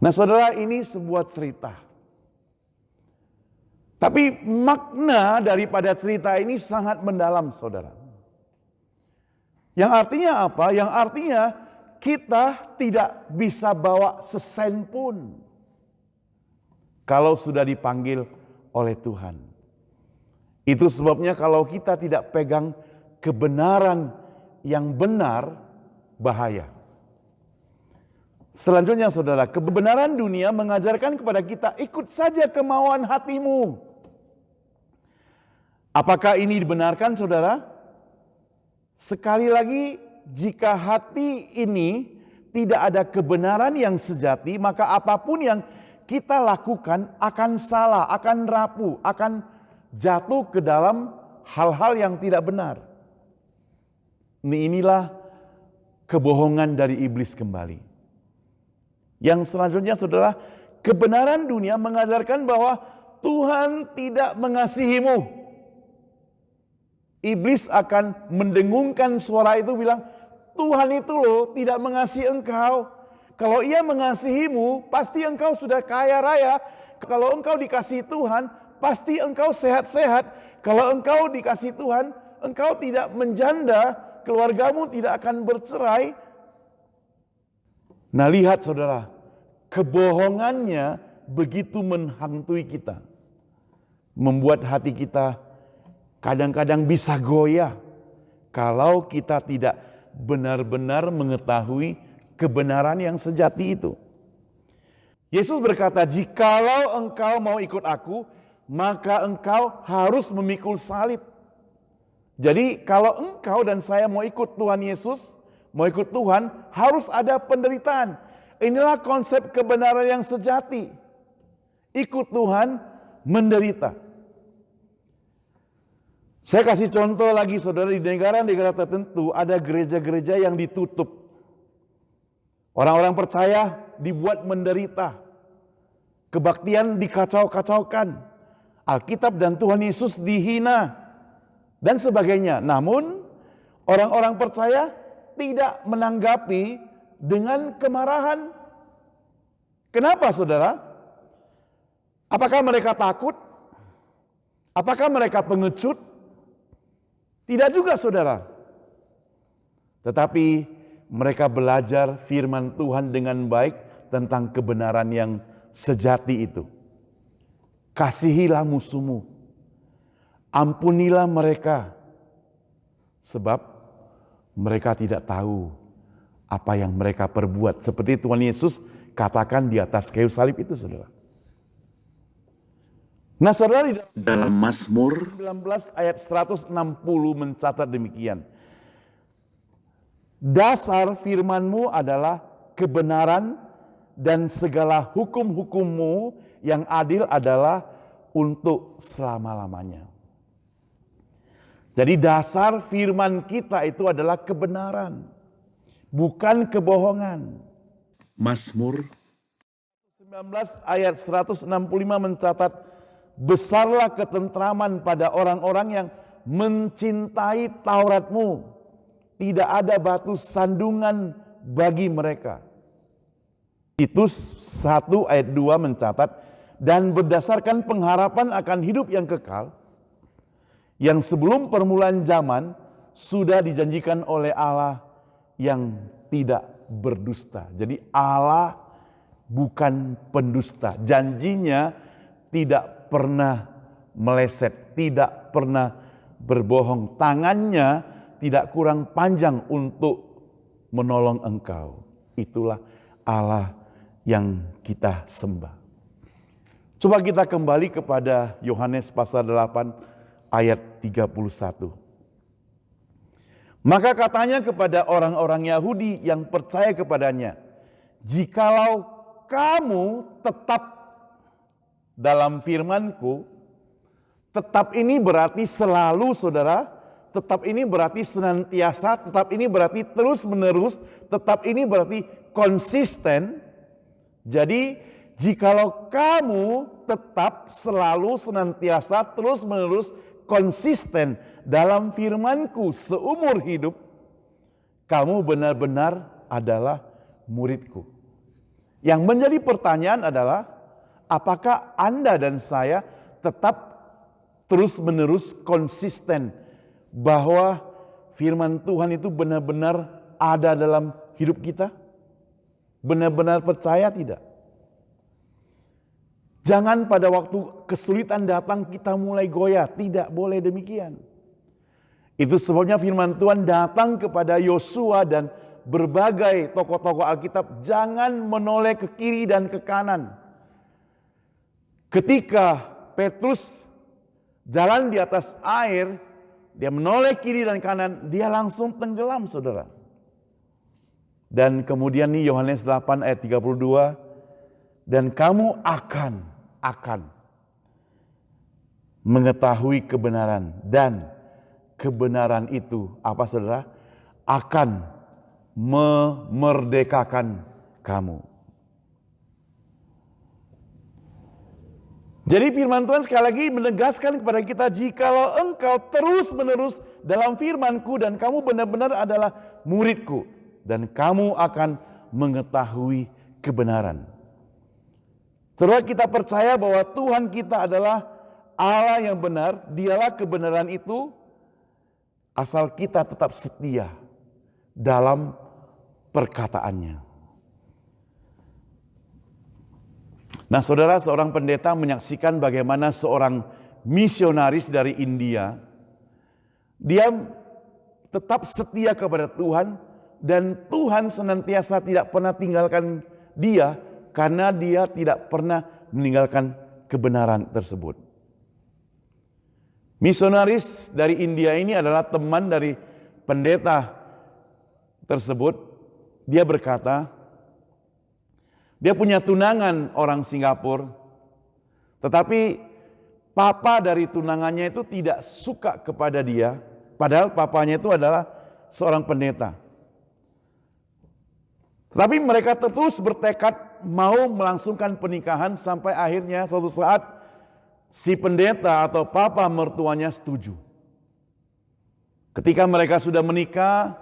S3: Nah saudara, ini sebuah cerita. Tapi makna daripada cerita ini sangat mendalam, saudara. Yang artinya apa? Yang artinya kita tidak bisa bawa sesen pun kalau sudah dipanggil oleh Tuhan. Itu sebabnya kalau kita tidak pegang kebenaran yang benar, bahaya. Selanjutnya saudara, kebenaran dunia mengajarkan kepada kita, ikut saja kemauan hatimu. Apakah ini dibenarkan saudara? Sekali lagi, jika hati ini tidak ada kebenaran yang sejati, maka apapun yang kita lakukan akan salah, akan rapuh, akan jatuh ke dalam hal-hal yang tidak benar. Inilah kebohongan dari iblis kembali. Yang selanjutnya saudara, kebenaran dunia mengajarkan bahwa Tuhan tidak mengasihimu. Iblis akan mendengungkan suara itu bilang, Tuhan itu loh tidak mengasihi engkau. Kalau ia mengasihimu, pasti engkau sudah kaya raya. Kalau engkau dikasihi Tuhan, pasti engkau sehat-sehat. Kalau engkau dikasihi Tuhan, engkau tidak menjanda, keluargamu tidak akan bercerai. Nah lihat saudara, kebohongannya begitu menghantui kita. Membuat hati kita kadang-kadang bisa goyah kalau kita tidak benar-benar mengetahui kebenaran yang sejati itu. Yesus berkata, jikalau engkau mau ikut aku, maka engkau harus memikul salib. Jadi kalau engkau dan saya mau ikut Tuhan Yesus, mau ikut Tuhan, harus ada penderitaan. Inilah konsep kebenaran yang sejati. Ikut Tuhan, menderita. Saya kasih contoh lagi saudara, di negara-negara tertentu ada gereja-gereja yang ditutup. Orang-orang percaya dibuat menderita. Kebaktian dikacau-kacaukan. Alkitab dan Tuhan Yesus dihina. Dan sebagainya. Namun orang-orang percaya tidak menanggapi dengan kemarahan. Kenapa saudara? Apakah mereka takut? Apakah mereka pengecut? Tidak juga saudara. Tetapi mereka belajar firman Tuhan dengan baik tentang kebenaran yang sejati itu. Kasihilah musuhmu. Ampunilah mereka. Sebab mereka tidak tahu apa yang mereka perbuat. Seperti Tuhan Yesus katakan di atas kayu salib itu saudara. Nah saudara, dalam Mazmur 19 ayat 160 mencatat demikian. Dasar firman-Mu adalah kebenaran dan segala hukum-hukum-Mu yang adil adalah untuk selama-lamanya. Jadi dasar firman kita itu adalah kebenaran, bukan kebohongan. Mazmur 19 ayat 165 mencatat, besarlah ketentraman pada orang-orang yang mencintai Taurat-Mu. Tidak ada batu sandungan bagi mereka. Titus 1 ayat 2 mencatat, dan berdasarkan pengharapan akan hidup yang kekal, yang sebelum permulaan zaman sudah dijanjikan oleh Allah yang tidak berdusta. Jadi Allah bukan pendusta. Janjinya tidak pernah meleset, tidak pernah berbohong. Tangannya tidak kurang panjang untuk menolong engkau. Itulah Allah yang kita sembah. Coba kita kembali kepada Yohanes pasal 8 ayat 31. Maka katanya kepada orang-orang Yahudi yang percaya kepadanya, jikalau kamu tetap dalam firman-Ku, tetap ini berarti selalu, saudara, tetap ini berarti senantiasa, tetap ini berarti terus-menerus, tetap ini berarti konsisten. Jadi jikalau kamu tetap selalu, senantiasa, terus-menerus, konsisten dalam firman-Ku seumur hidup, kamu benar-benar adalah murid-Ku. Yang menjadi pertanyaan adalah, apakah Anda dan saya tetap terus-menerus konsisten bahwa firman Tuhan itu benar-benar ada dalam hidup kita? Benar-benar percaya tidak? Jangan pada waktu kesulitan datang kita mulai goyah. Tidak boleh demikian. Itu sebabnya firman Tuhan datang kepada Yosua dan berbagai tokoh-tokoh Alkitab. Jangan menoleh ke kiri dan ke kanan. Ketika Petrus jalan di atas air, dia menoleh kiri dan kanan, dia langsung tenggelam, saudara. Dan kemudian nih Yohanes 8 ayat 32, dan kamu akan mengetahui kebenaran, dan kebenaran itu apa, saudara? Akan memerdekakan kamu. Jadi firman Tuhan sekali lagi menegaskan kepada kita, jikalau engkau terus-menerus dalam firman-Ku dan kamu benar-benar adalah murid-Ku, dan kamu akan mengetahui kebenaran. Saudara, kita percaya bahwa Tuhan kita adalah Allah yang benar, Dialah kebenaran itu, asal kita tetap setia dalam perkataannya. Nah, saudara, seorang pendeta menyaksikan bagaimana seorang misionaris dari India, dia tetap setia kepada Tuhan, dan Tuhan senantiasa tidak pernah tinggalkan dia, karena dia tidak pernah meninggalkan kebenaran tersebut. Misionaris dari India ini adalah teman dari pendeta tersebut. Dia berkata, dia punya tunangan orang Singapura, tetapi papa dari tunangannya itu tidak suka kepada dia, padahal papanya itu adalah seorang pendeta. Tetapi mereka terus bertekad mau melangsungkan pernikahan, sampai akhirnya suatu saat si pendeta atau papa mertuanya setuju. Ketika mereka sudah menikah,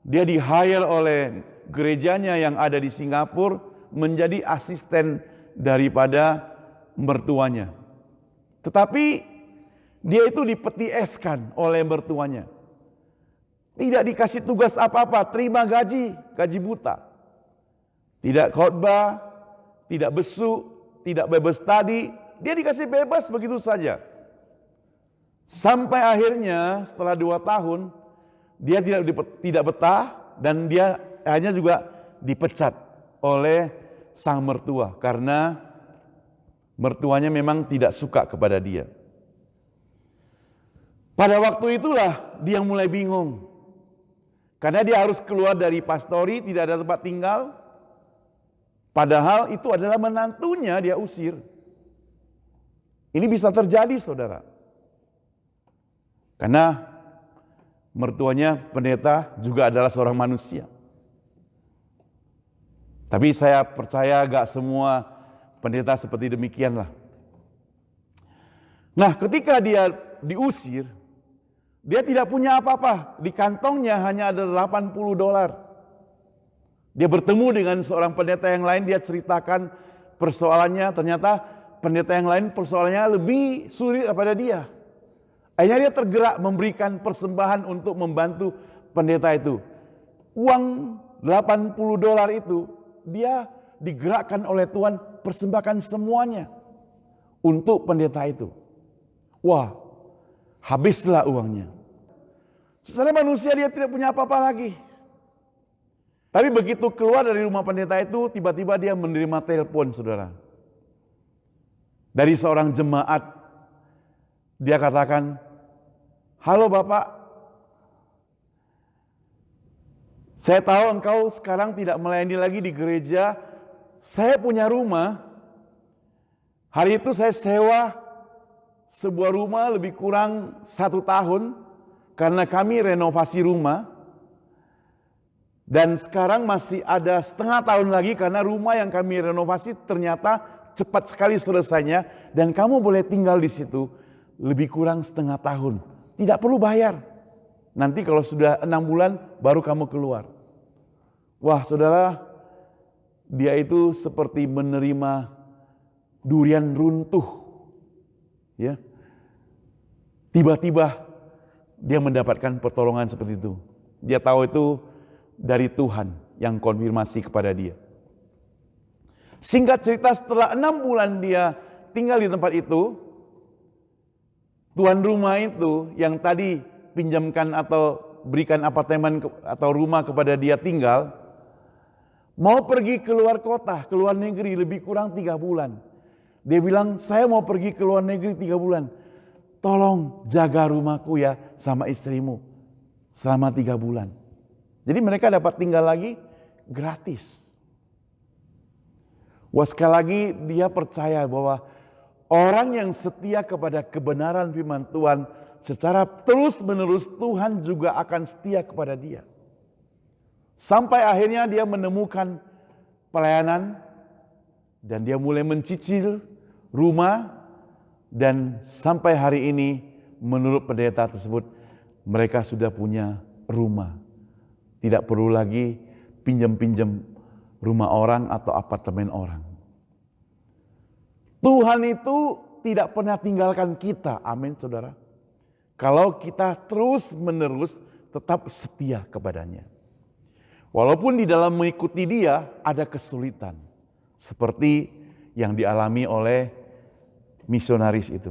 S3: dia di-hire oleh gerejanya yang ada di Singapura menjadi asisten daripada mertuanya. Tetapi dia itu dipetieskan oleh mertuanya. Tidak dikasih tugas apa-apa, terima gaji buta. Tidak khotbah, tidak besu, tidak Bible study, dia dikasih bebas begitu saja. Sampai akhirnya setelah 2 tahun, dia tidak betah dan dia akhirnya juga dipecat oleh sang mertua karena mertuanya memang tidak suka kepada dia. Pada waktu itulah dia mulai bingung. Karena dia harus keluar dari pastori, tidak ada tempat tinggal. Padahal itu adalah menantunya dia usir. Ini bisa terjadi, saudara. Karena mertuanya pendeta juga adalah seorang manusia. Tapi saya percaya gak semua pendeta seperti demikianlah. Nah, ketika dia diusir, dia tidak punya apa-apa. Di kantongnya hanya ada $80. Dia bertemu dengan seorang pendeta yang lain, dia ceritakan persoalannya. Ternyata pendeta yang lain persoalannya lebih sulit daripada dia. Akhirnya dia tergerak memberikan persembahan untuk membantu pendeta itu. Uang $80 itu dia digerakkan oleh Tuhan, persembahkan semuanya untuk pendeta itu. Wah, habislah uangnya. Secara manusia dia tidak punya apa-apa lagi. Tapi begitu keluar dari rumah pendeta itu, tiba-tiba dia menerima telepon, saudara. Dari seorang jemaat. Dia katakan, "Halo Bapak, saya tahu engkau sekarang tidak melayani lagi di gereja. Saya punya rumah. Hari itu saya sewa sebuah rumah lebih kurang 1 tahun karena kami renovasi rumah. Dan sekarang masih ada setengah tahun lagi karena rumah yang kami renovasi ternyata cepat sekali selesainya. Dan kamu boleh tinggal di situ lebih kurang setengah tahun. Tidak perlu bayar. Nanti kalau sudah 6 bulan baru kamu keluar." Wah, saudara, dia itu seperti menerima durian runtuh. Ya. Tiba-tiba dia mendapatkan pertolongan seperti itu. Dia tahu itu dari Tuhan yang konfirmasi kepada dia. Singkat cerita, setelah 6 bulan dia tinggal di tempat itu, tuan rumah itu yang tadi pinjamkan atau berikan apartemen atau rumah kepada dia tinggal, mau pergi keluar kota, keluar negeri lebih kurang 3 bulan. Dia bilang, "Saya mau pergi ke luar negeri 3 bulan. Tolong jaga rumahku ya sama istrimu selama 3 bulan." Jadi mereka dapat tinggal lagi gratis. Wah, sekali lagi dia percaya bahwa orang yang setia kepada kebenaran firman Tuhan secara terus-menerus Tuhan juga akan setia kepada dia. Sampai akhirnya dia menemukan pelayanan dan dia mulai mencicil rumah, dan sampai hari ini menurut pendeta tersebut mereka sudah punya rumah. Tidak perlu lagi pinjam-pinjam rumah orang atau apartemen orang. Tuhan itu tidak pernah tinggalkan kita, amin saudara. Kalau kita terus-menerus tetap setia kepadanya. Walaupun di dalam mengikuti dia ada kesulitan. Seperti yang dialami oleh misionaris itu.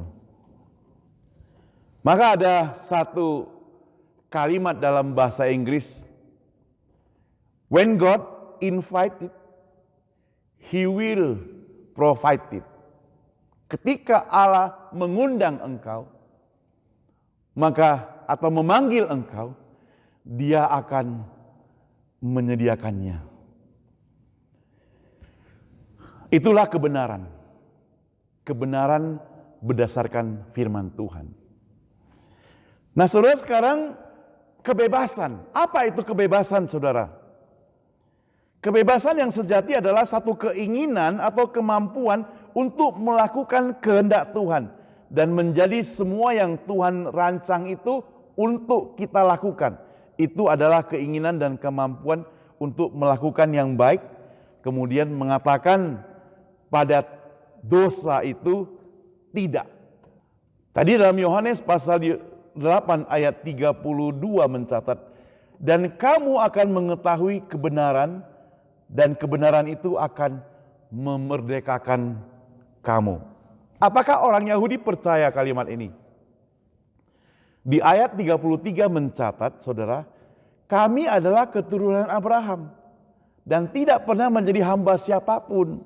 S3: Maka ada satu kalimat dalam bahasa Inggris, "When God invited, He will provide it." Ketika Allah mengundang engkau, maka atau memanggil engkau, Dia akan menyediakannya. Itulah kebenaran. Kebenaran berdasarkan firman Tuhan. Nah, saudara, sekarang kebebasan. Apa itu kebebasan, saudara? Kebebasan yang sejati adalah satu keinginan atau kemampuan untuk melakukan kehendak Tuhan dan menjadi semua yang Tuhan rancang itu untuk kita lakukan. Itu adalah keinginan dan kemampuan untuk melakukan yang baik, kemudian mengatakan pada dosa itu tidak. Tadi dalam Yohanes pasal 8 ayat 32 mencatat, "Dan kamu akan mengetahui kebenaran, dan kebenaran itu akan memerdekakan kamu." Apakah orang Yahudi percaya kalimat ini? Di ayat 33 mencatat, saudara, "Kami adalah keturunan Abraham dan tidak pernah menjadi hamba siapapun.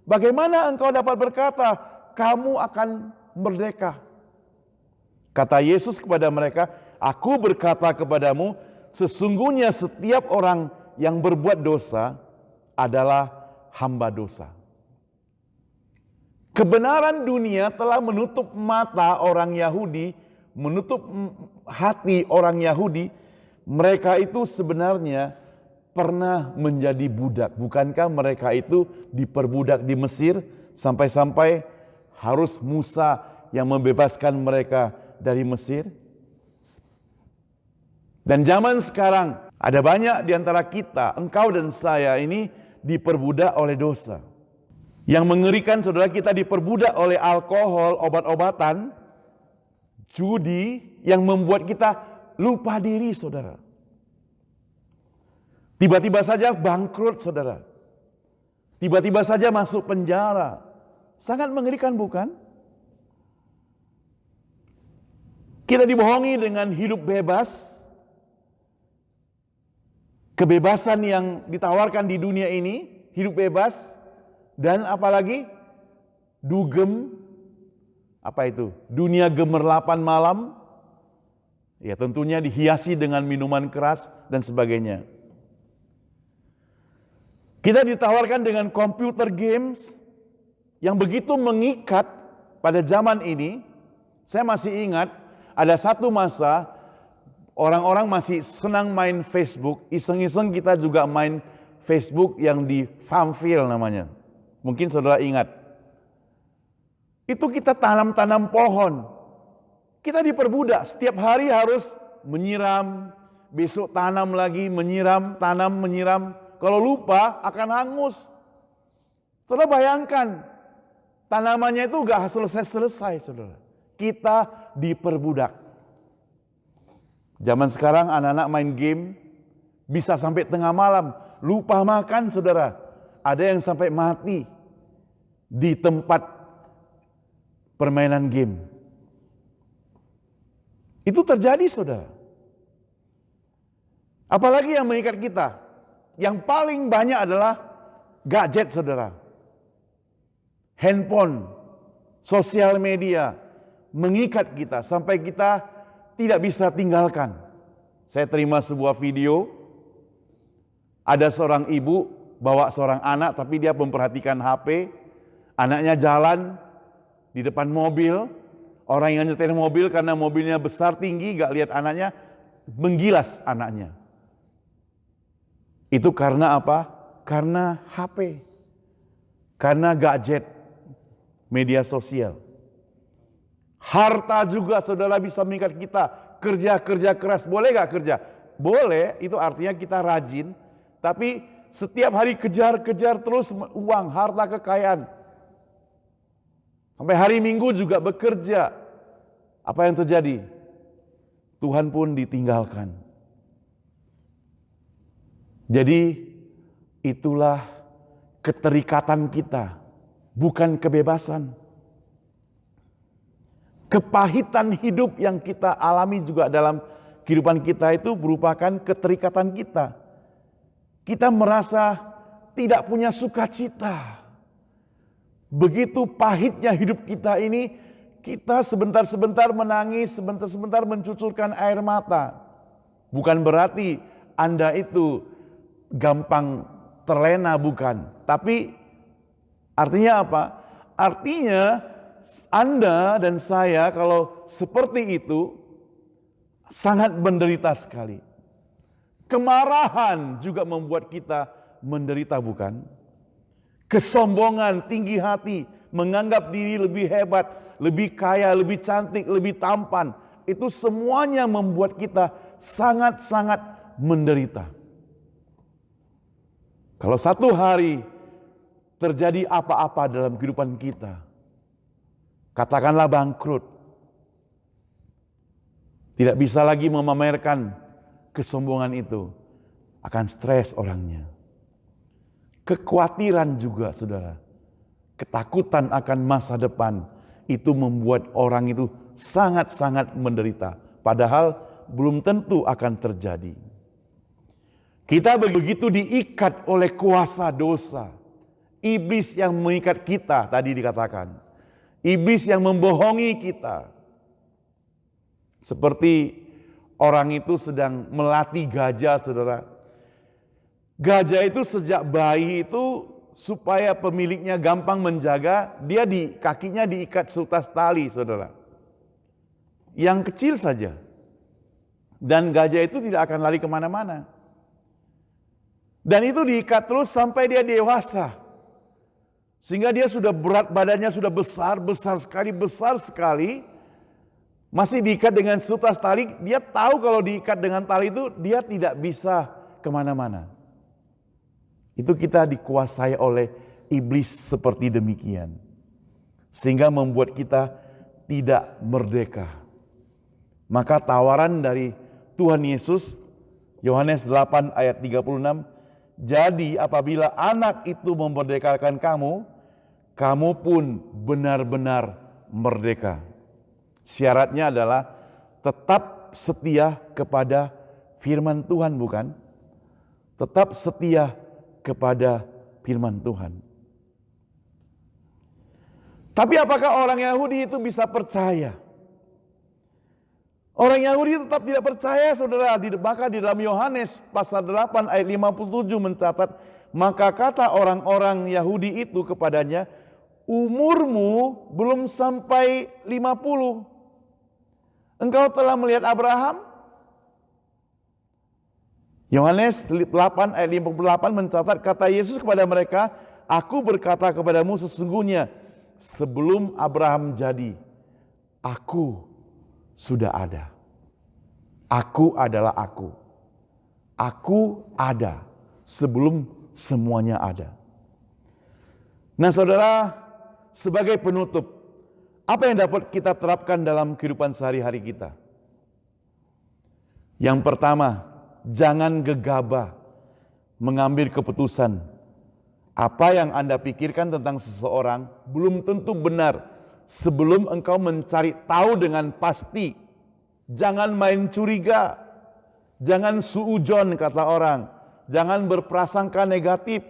S3: Bagaimana engkau dapat berkata, kamu akan merdeka?" Kata Yesus kepada mereka, "Aku berkata kepadamu, sesungguhnya setiap orang yang berbuat dosa adalah hamba dosa. Kebenaran dunia telah menutup mata orang Yahudi, menutup hati orang Yahudi. Mereka itu sebenarnya pernah menjadi budak. Bukankah mereka itu diperbudak di Mesir sampai-sampai harus Musa yang membebaskan mereka dari Mesir? Dan zaman sekarang ada banyak di antara kita, engkau dan saya ini diperbudak oleh dosa. Yang mengerikan saudara, kita diperbudak oleh alkohol, obat-obatan, judi yang membuat kita lupa diri saudara. Tiba-tiba saja bangkrut saudara. Tiba-tiba saja masuk penjara. Sangat mengerikan bukan? Kita dibohongi dengan hidup bebas. Kebebasan yang ditawarkan di dunia ini, hidup bebas. Dan apalagi dugem, apa itu? Dunia gemerlapan malam. Ya tentunya dihiasi dengan minuman keras dan sebagainya. Kita ditawarkan dengan computer games yang begitu mengikat pada zaman ini. Saya masih ingat ada satu masa orang-orang masih senang main Facebook. Iseng-iseng kita juga main Facebook yang di Farmville namanya. Mungkin saudara ingat. Itu kita tanam-tanam pohon. Kita diperbudak, setiap hari harus menyiram, besok tanam lagi, menyiram, tanam, menyiram. Kalau lupa akan hangus. Saudara bayangkan, tanamannya itu gak selesai-selesai saudara. Kita diperbudak. Zaman sekarang anak-anak main game, bisa sampai tengah malam, lupa makan saudara. Ada yang sampai mati di tempat permainan game. Itu terjadi saudara. Apalagi yang mengikat kita? Yang paling banyak adalah gadget saudara. Handphone, sosial media mengikat kita sampai kita tidak bisa tinggalkan. Saya terima sebuah video, ada seorang ibu bawa seorang anak tapi dia memperhatikan HP, anaknya jalan di depan mobil, orang yang nyetir mobil karena mobilnya besar tinggi gak lihat anaknya, menggilas anaknya. Itu karena apa? Karena HP, karena gadget, media sosial. Harta juga saudara bisa mengikat kita, kerja keras, boleh gak kerja? Boleh, itu artinya kita rajin, tapi setiap hari kejar terus uang, harta, kekayaan. Sampai hari Minggu juga bekerja. Apa yang terjadi? Tuhan pun ditinggalkan. Jadi itulah keterikatan kita, bukan kebebasan. Kepahitan hidup yang kita alami juga dalam kehidupan kita itu merupakan keterikatan kita. Kita merasa tidak punya sukacita. Begitu pahitnya hidup kita ini, kita sebentar-sebentar menangis, sebentar-sebentar mencucurkan air mata. Bukan berarti Anda itu gampang terlena, bukan. Tapi artinya apa? Artinya Anda dan saya kalau seperti itu sangat menderita sekali. Kemarahan juga membuat kita menderita, bukan? Kesombongan, tinggi hati, menganggap diri lebih hebat, lebih kaya, lebih cantik, lebih tampan. Itu semuanya membuat kita sangat-sangat menderita. Kalau satu hari terjadi apa-apa dalam kehidupan kita, katakanlah bangkrut, tidak bisa lagi memamerkan kesombongan itu, akan stres orangnya. Kekhawatiran juga saudara, ketakutan akan masa depan, itu membuat orang itu sangat-sangat menderita. Padahal belum tentu akan terjadi. Kita begitu diikat oleh kuasa dosa. Iblis yang mengikat kita, tadi dikatakan. Iblis yang membohongi kita. Seperti orang itu sedang melatih gajah, saudara. Gajah itu sejak bayi itu supaya pemiliknya gampang menjaga, dia di kakinya diikat seutas tali, saudara. Yang kecil saja. Dan gajah itu tidak akan lari kemana-mana. Dan itu diikat terus sampai dia dewasa. Sehingga dia sudah berat badannya, sudah besar sekali. Masih diikat dengan seutas tali, dia tahu kalau diikat dengan tali itu dia tidak bisa kemana-mana. Itu kita dikuasai oleh iblis seperti demikian. Sehingga membuat kita tidak merdeka. Maka tawaran dari Tuhan Yesus, Yohanes 8 ayat 36, jadi apabila anak itu memerdekakan kamu, kamu pun benar-benar merdeka. Syaratnya adalah tetap setia kepada firman Tuhan, bukan? Tetap setia kepada firman Tuhan. Tapi apakah orang Yahudi itu bisa percaya? Orang Yahudi tetap tidak percaya, saudara. Maka di dalam Yohanes pasal 8 ayat 57 mencatat, maka kata orang-orang Yahudi itu kepadanya, umurmu belum sampai 50. Engkau telah melihat Abraham? Yohanes 8 ayat 58 mencatat, kata Yesus kepada mereka, aku berkata kepadamu sesungguhnya sebelum Abraham jadi, aku sudah ada. Aku adalah aku. Aku ada sebelum semuanya ada. Nah saudara, sebagai penutup, apa yang dapat kita terapkan dalam kehidupan sehari-hari kita? Yang pertama, jangan gegabah mengambil keputusan. Apa yang Anda pikirkan tentang seseorang belum tentu benar sebelum engkau mencari tahu dengan pasti. Jangan main curiga, jangan suujon kata orang, jangan berprasangka negatif.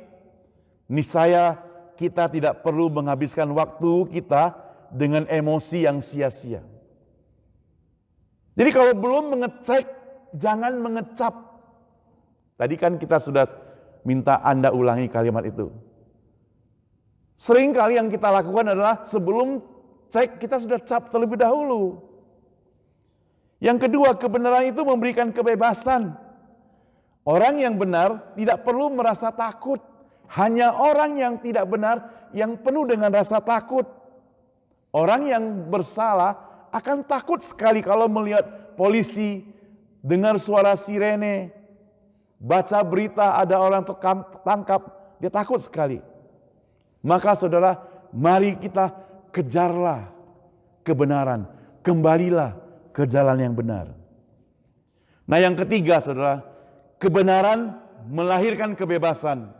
S3: Niscaya kita tidak perlu menghabiskan waktu kita dengan emosi yang sia-sia. Jadi kalau belum mengecek, jangan mengecap. Tadi kan kita sudah minta Anda ulangi kalimat itu. Sering kali yang kita lakukan adalah sebelum cek kita sudah cap terlebih dahulu. Yang kedua, kebenaran itu memberikan kebebasan. Orang yang benar tidak perlu merasa takut. Hanya orang yang tidak benar yang penuh dengan rasa takut. Orang yang bersalah akan takut sekali kalau melihat polisi, dengar suara sirene, baca berita ada orang tertangkap, dia takut sekali. Maka saudara, mari kita kejarlah kebenaran, kembalilah ke jalan yang benar. Nah yang ketiga saudara, kebenaran melahirkan kebebasan.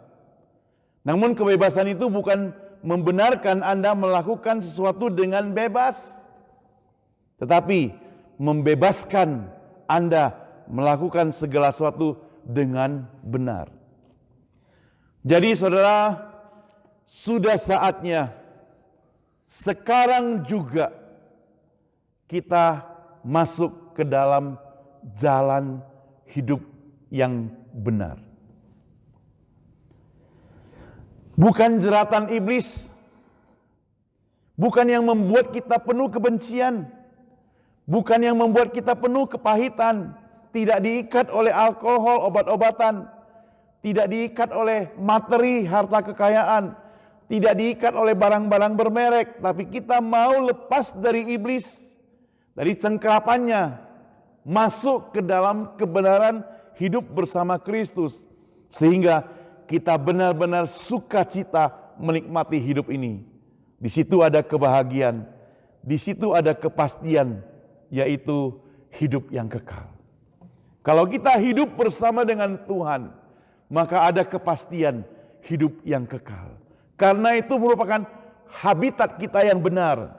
S3: Namun kebebasan itu bukan membenarkan Anda melakukan sesuatu dengan bebas, tetapi membebaskan Anda melakukan segala sesuatu dengan benar. Jadi saudara, sudah saatnya sekarang juga kita masuk ke dalam jalan hidup yang benar. Bukan jeratan iblis, bukan yang membuat kita penuh kebencian, bukan yang membuat kita penuh kepahitan, tidak diikat oleh alkohol, obat-obatan, tidak diikat oleh materi, harta kekayaan, tidak diikat oleh barang-barang bermerek, tapi kita mau lepas dari iblis, dari cengkerapannya, masuk ke dalam kebenaran hidup bersama Kristus, sehingga kita benar-benar sukacita menikmati hidup ini. Di situ ada kebahagiaan, di situ ada kepastian, yaitu hidup yang kekal. Kalau kita hidup bersama dengan Tuhan, maka ada kepastian hidup yang kekal. Karena itu merupakan habitat kita yang benar.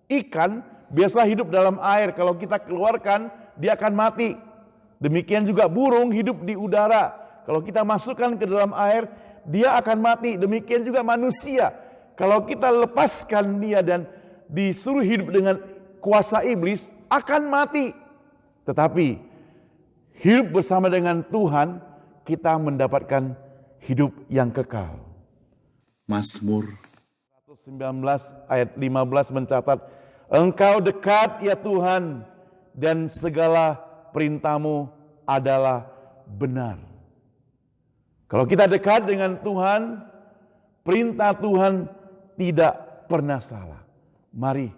S3: Ikan biasa hidup dalam air, kalau kita keluarkan dia akan mati. Demikian juga burung hidup di udara. Kalau kita masukkan ke dalam air, dia akan mati. Demikian juga manusia. Kalau kita lepaskan dia dan disuruh hidup dengan kuasa iblis, akan mati. Tetapi hidup bersama dengan Tuhan, kita mendapatkan hidup yang kekal. Mazmur 119 ayat 15 mencatat, Engkau dekat ya Tuhan, dan segala perintah-Mu adalah benar. Kalau kita dekat dengan Tuhan, perintah Tuhan tidak pernah salah. Mari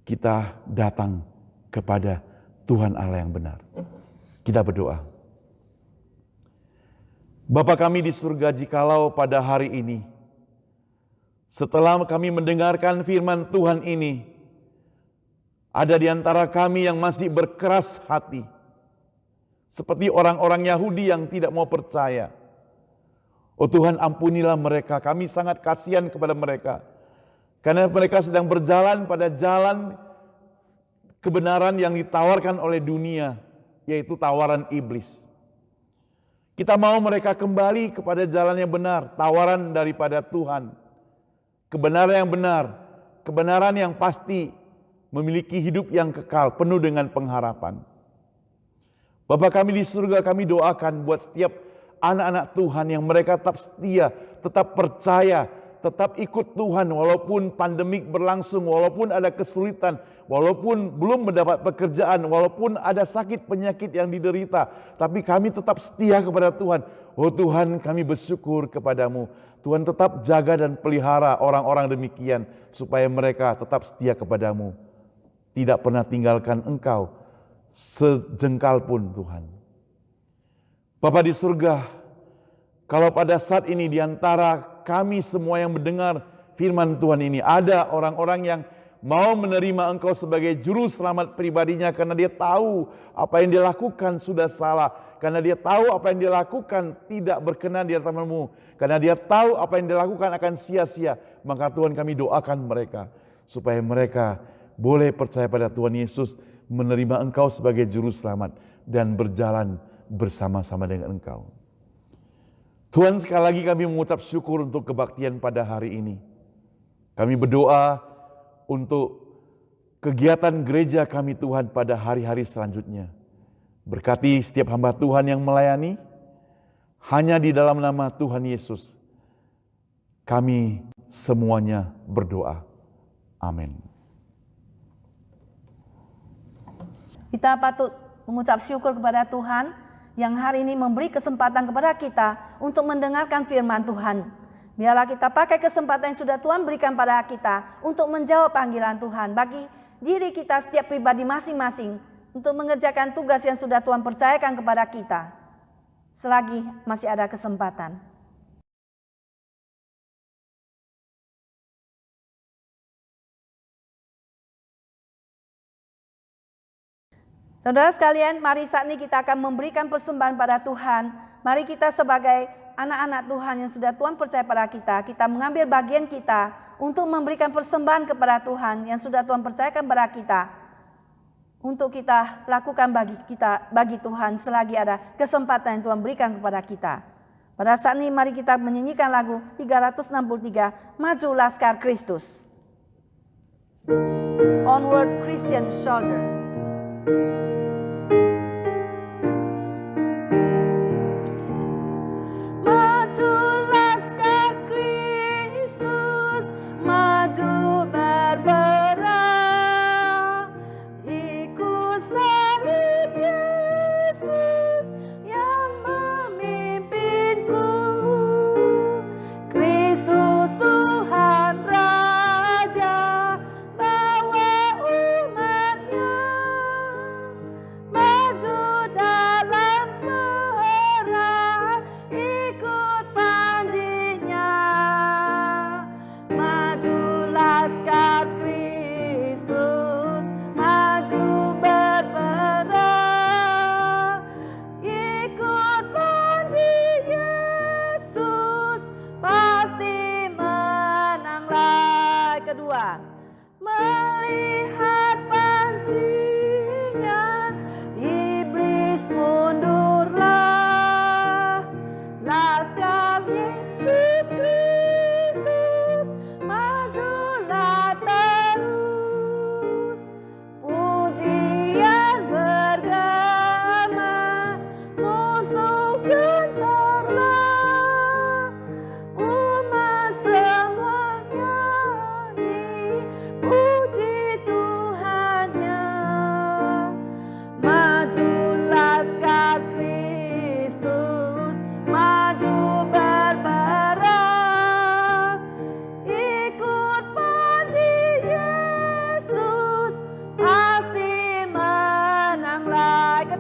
S3: kita datang kepada Tuhan Allah yang benar. Kita berdoa. Bapa kami di surga, jikalau pada hari ini, setelah kami mendengarkan firman Tuhan ini, ada di antara kami yang masih berkeras hati, seperti orang-orang Yahudi yang tidak mau percaya. Oh Tuhan, ampunilah mereka, kami sangat kasihan kepada mereka. Karena mereka sedang berjalan pada jalan kebenaran yang ditawarkan oleh dunia, yaitu tawaran iblis. Kita mau mereka kembali kepada jalan yang benar, tawaran daripada Tuhan. Kebenaran yang benar, kebenaran yang pasti, memiliki hidup yang kekal, penuh dengan pengharapan. Bapa kami di surga, kami doakan buat setiap anak-anak Tuhan yang mereka tetap setia, tetap percaya, tetap ikut Tuhan walaupun pandemik berlangsung, walaupun ada kesulitan, walaupun belum mendapat pekerjaan, walaupun ada sakit penyakit yang diderita, tapi kami tetap setia kepada Tuhan. Oh Tuhan, kami bersyukur kepadamu. Tuhan tetap jaga dan pelihara orang-orang demikian supaya mereka tetap setia kepadamu. Tidak pernah tinggalkan Engkau sejengkal pun Tuhan. Bapa di surga, kalau pada saat ini di antara kami semua yang mendengar firman Tuhan ini, ada orang-orang yang mau menerima Engkau sebagai juru selamat pribadinya karena dia tahu apa yang dia lakukan sudah salah, karena dia tahu apa yang dia lakukan tidak berkenan di hadapan-Mu, karena dia tahu apa yang dia lakukan akan sia-sia. Maka Tuhan, kami doakan mereka supaya mereka boleh percaya pada Tuhan Yesus, menerima Engkau sebagai juru selamat dan berjalan bersama-sama dengan Engkau. Tuhan, sekali lagi kami mengucap syukur untuk kebaktian pada hari ini. Kami berdoa untuk kegiatan gereja kami Tuhan pada hari-hari selanjutnya. Berkati setiap hamba Tuhan yang melayani, hanya di dalam nama Tuhan Yesus kami semuanya berdoa. Amin.
S1: Kita patut mengucap syukur kepada Tuhan yang hari ini memberi kesempatan kepada kita untuk mendengarkan firman Tuhan. Biarlah kita pakai kesempatan yang sudah Tuhan berikan pada kita untuk menjawab panggilan Tuhan bagi diri kita setiap pribadi masing-masing untuk mengerjakan tugas yang sudah Tuhan percayakan kepada kita. Selagi masih ada kesempatan. Saudara sekalian, mari saat ini kita akan memberikan persembahan pada Tuhan. Mari kita sebagai anak-anak Tuhan yang sudah Tuhan percaya pada kita mengambil bagian kita untuk memberikan persembahan kepada Tuhan yang sudah Tuhan percayakan kepada kita. Untuk kita lakukan bagi Tuhan selagi ada kesempatan yang Tuhan berikan kepada kita. Pada saat ini mari kita menyanyikan lagu 363, Maju Laskar Kristus. Onward Christian Shoulder. Maju laskar Kristus, maju berperang, ikut salib Yesus yang memimpinku. Kristus Tuhan Raja, bawa umatnya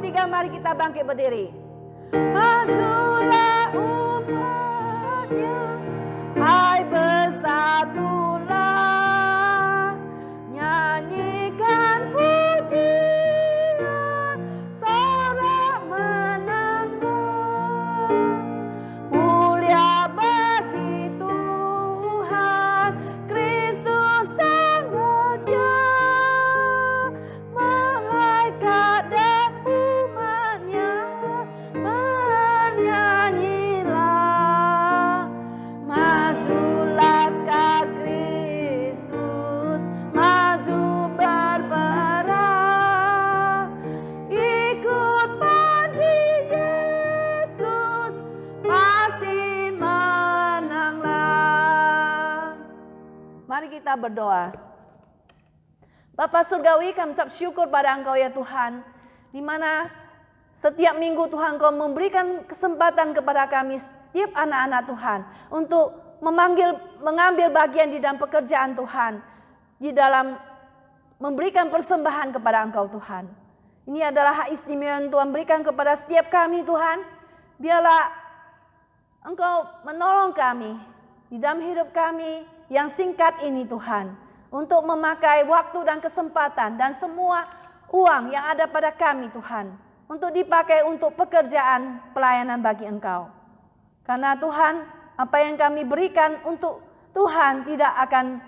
S1: 3, mari kita bangkit berdiri. Majulah umatnya, hai bersatulah, nyanyikan pujian, sorak menanglah. Mulia bagi Tuhan, Kristus Sang Raja, malaikat dan umatnya bernyanyilah. Majulah sekar Kristus, maju berperang, ikut panji Yesus, pasti menanglah. Mari kita berdoa. Bapa Surgawi, kami ucap syukur pada Engkau ya Tuhan, di mana setiap minggu Tuhan Engkau memberikan kesempatan kepada kami setiap anak-anak Tuhan untuk mengambil bagian di dalam pekerjaan Tuhan, di dalam memberikan persembahan kepada Engkau Tuhan. Ini adalah hak istimewa yang Tuhan berikan kepada setiap kami Tuhan. Biarlah Engkau menolong kami di dalam hidup kami yang singkat ini Tuhan, untuk memakai waktu dan kesempatan dan semua uang yang ada pada kami Tuhan, untuk dipakai untuk pekerjaan pelayanan bagi Engkau. Karena Tuhan, apa yang kami berikan untuk Tuhan tidak akan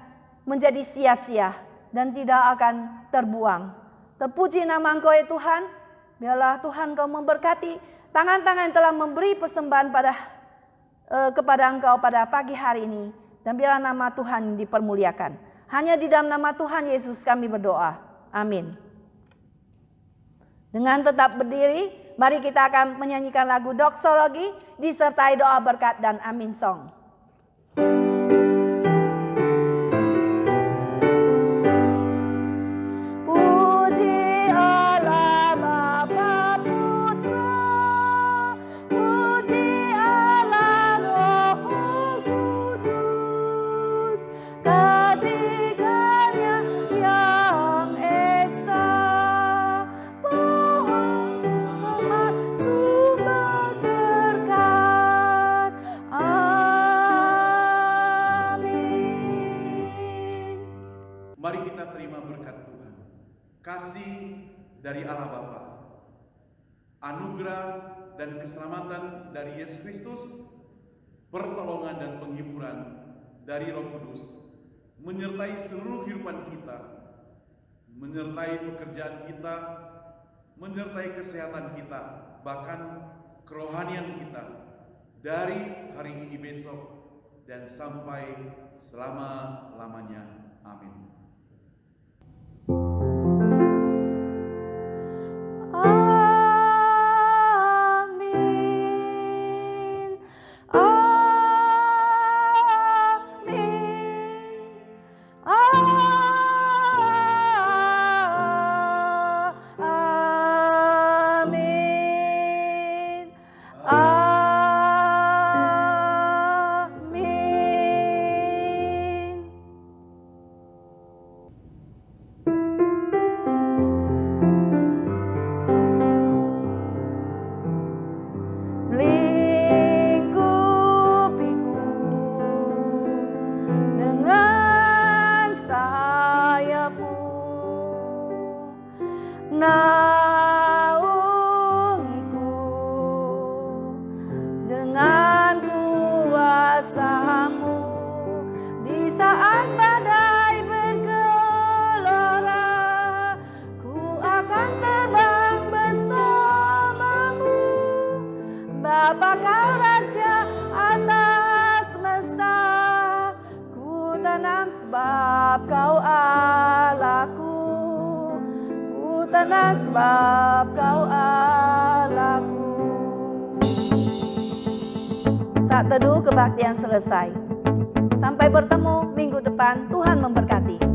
S1: menjadi sia-sia dan tidak akan terbuang. Terpuji nama Engkau ya Tuhan. Biarlah Tuhan Engkau memberkati tangan-tangan yang telah memberi persembahan kepada Engkau pada pagi hari ini. Dan biarlah nama Tuhan dipermuliakan. Hanya di dalam nama Tuhan Yesus kami berdoa. Amin. Dengan tetap berdiri, mari kita akan menyanyikan lagu doksologi disertai doa berkat dan amin song. Puji Allah Bapa Putra, puji Allah Roh Kudus, ketiganya yang esa, pohon selamat sumber berkat. Amin.
S2: Mari kita terima berkat Tuhan. Kasih dari Allah Bapa, anugerah dan keselamatan dari Yesus Kristus, pertolongan dan penghiburan dari Roh Kudus, menyertai seluruh kehidupan kita, menyertai pekerjaan kita, menyertai kesehatan kita, bahkan kerohanian kita, dari hari ini besok dan sampai selama-lamanya. Amin.
S1: Amin. Amin. Amin. Amin. Lingkupiku dengan sayapmu, naungiku dengan kuasa-Mu. Di saat badai bergelora, ku akan terbang bersama-Mu. Bapa Kau Raja atas semesta, ku tenang sebab Kau Allahku, ku tenang sebab Kau Allahku. Saat teduh kebaktian selesai. Sampai bertemu minggu depan, Tuhan memberkati.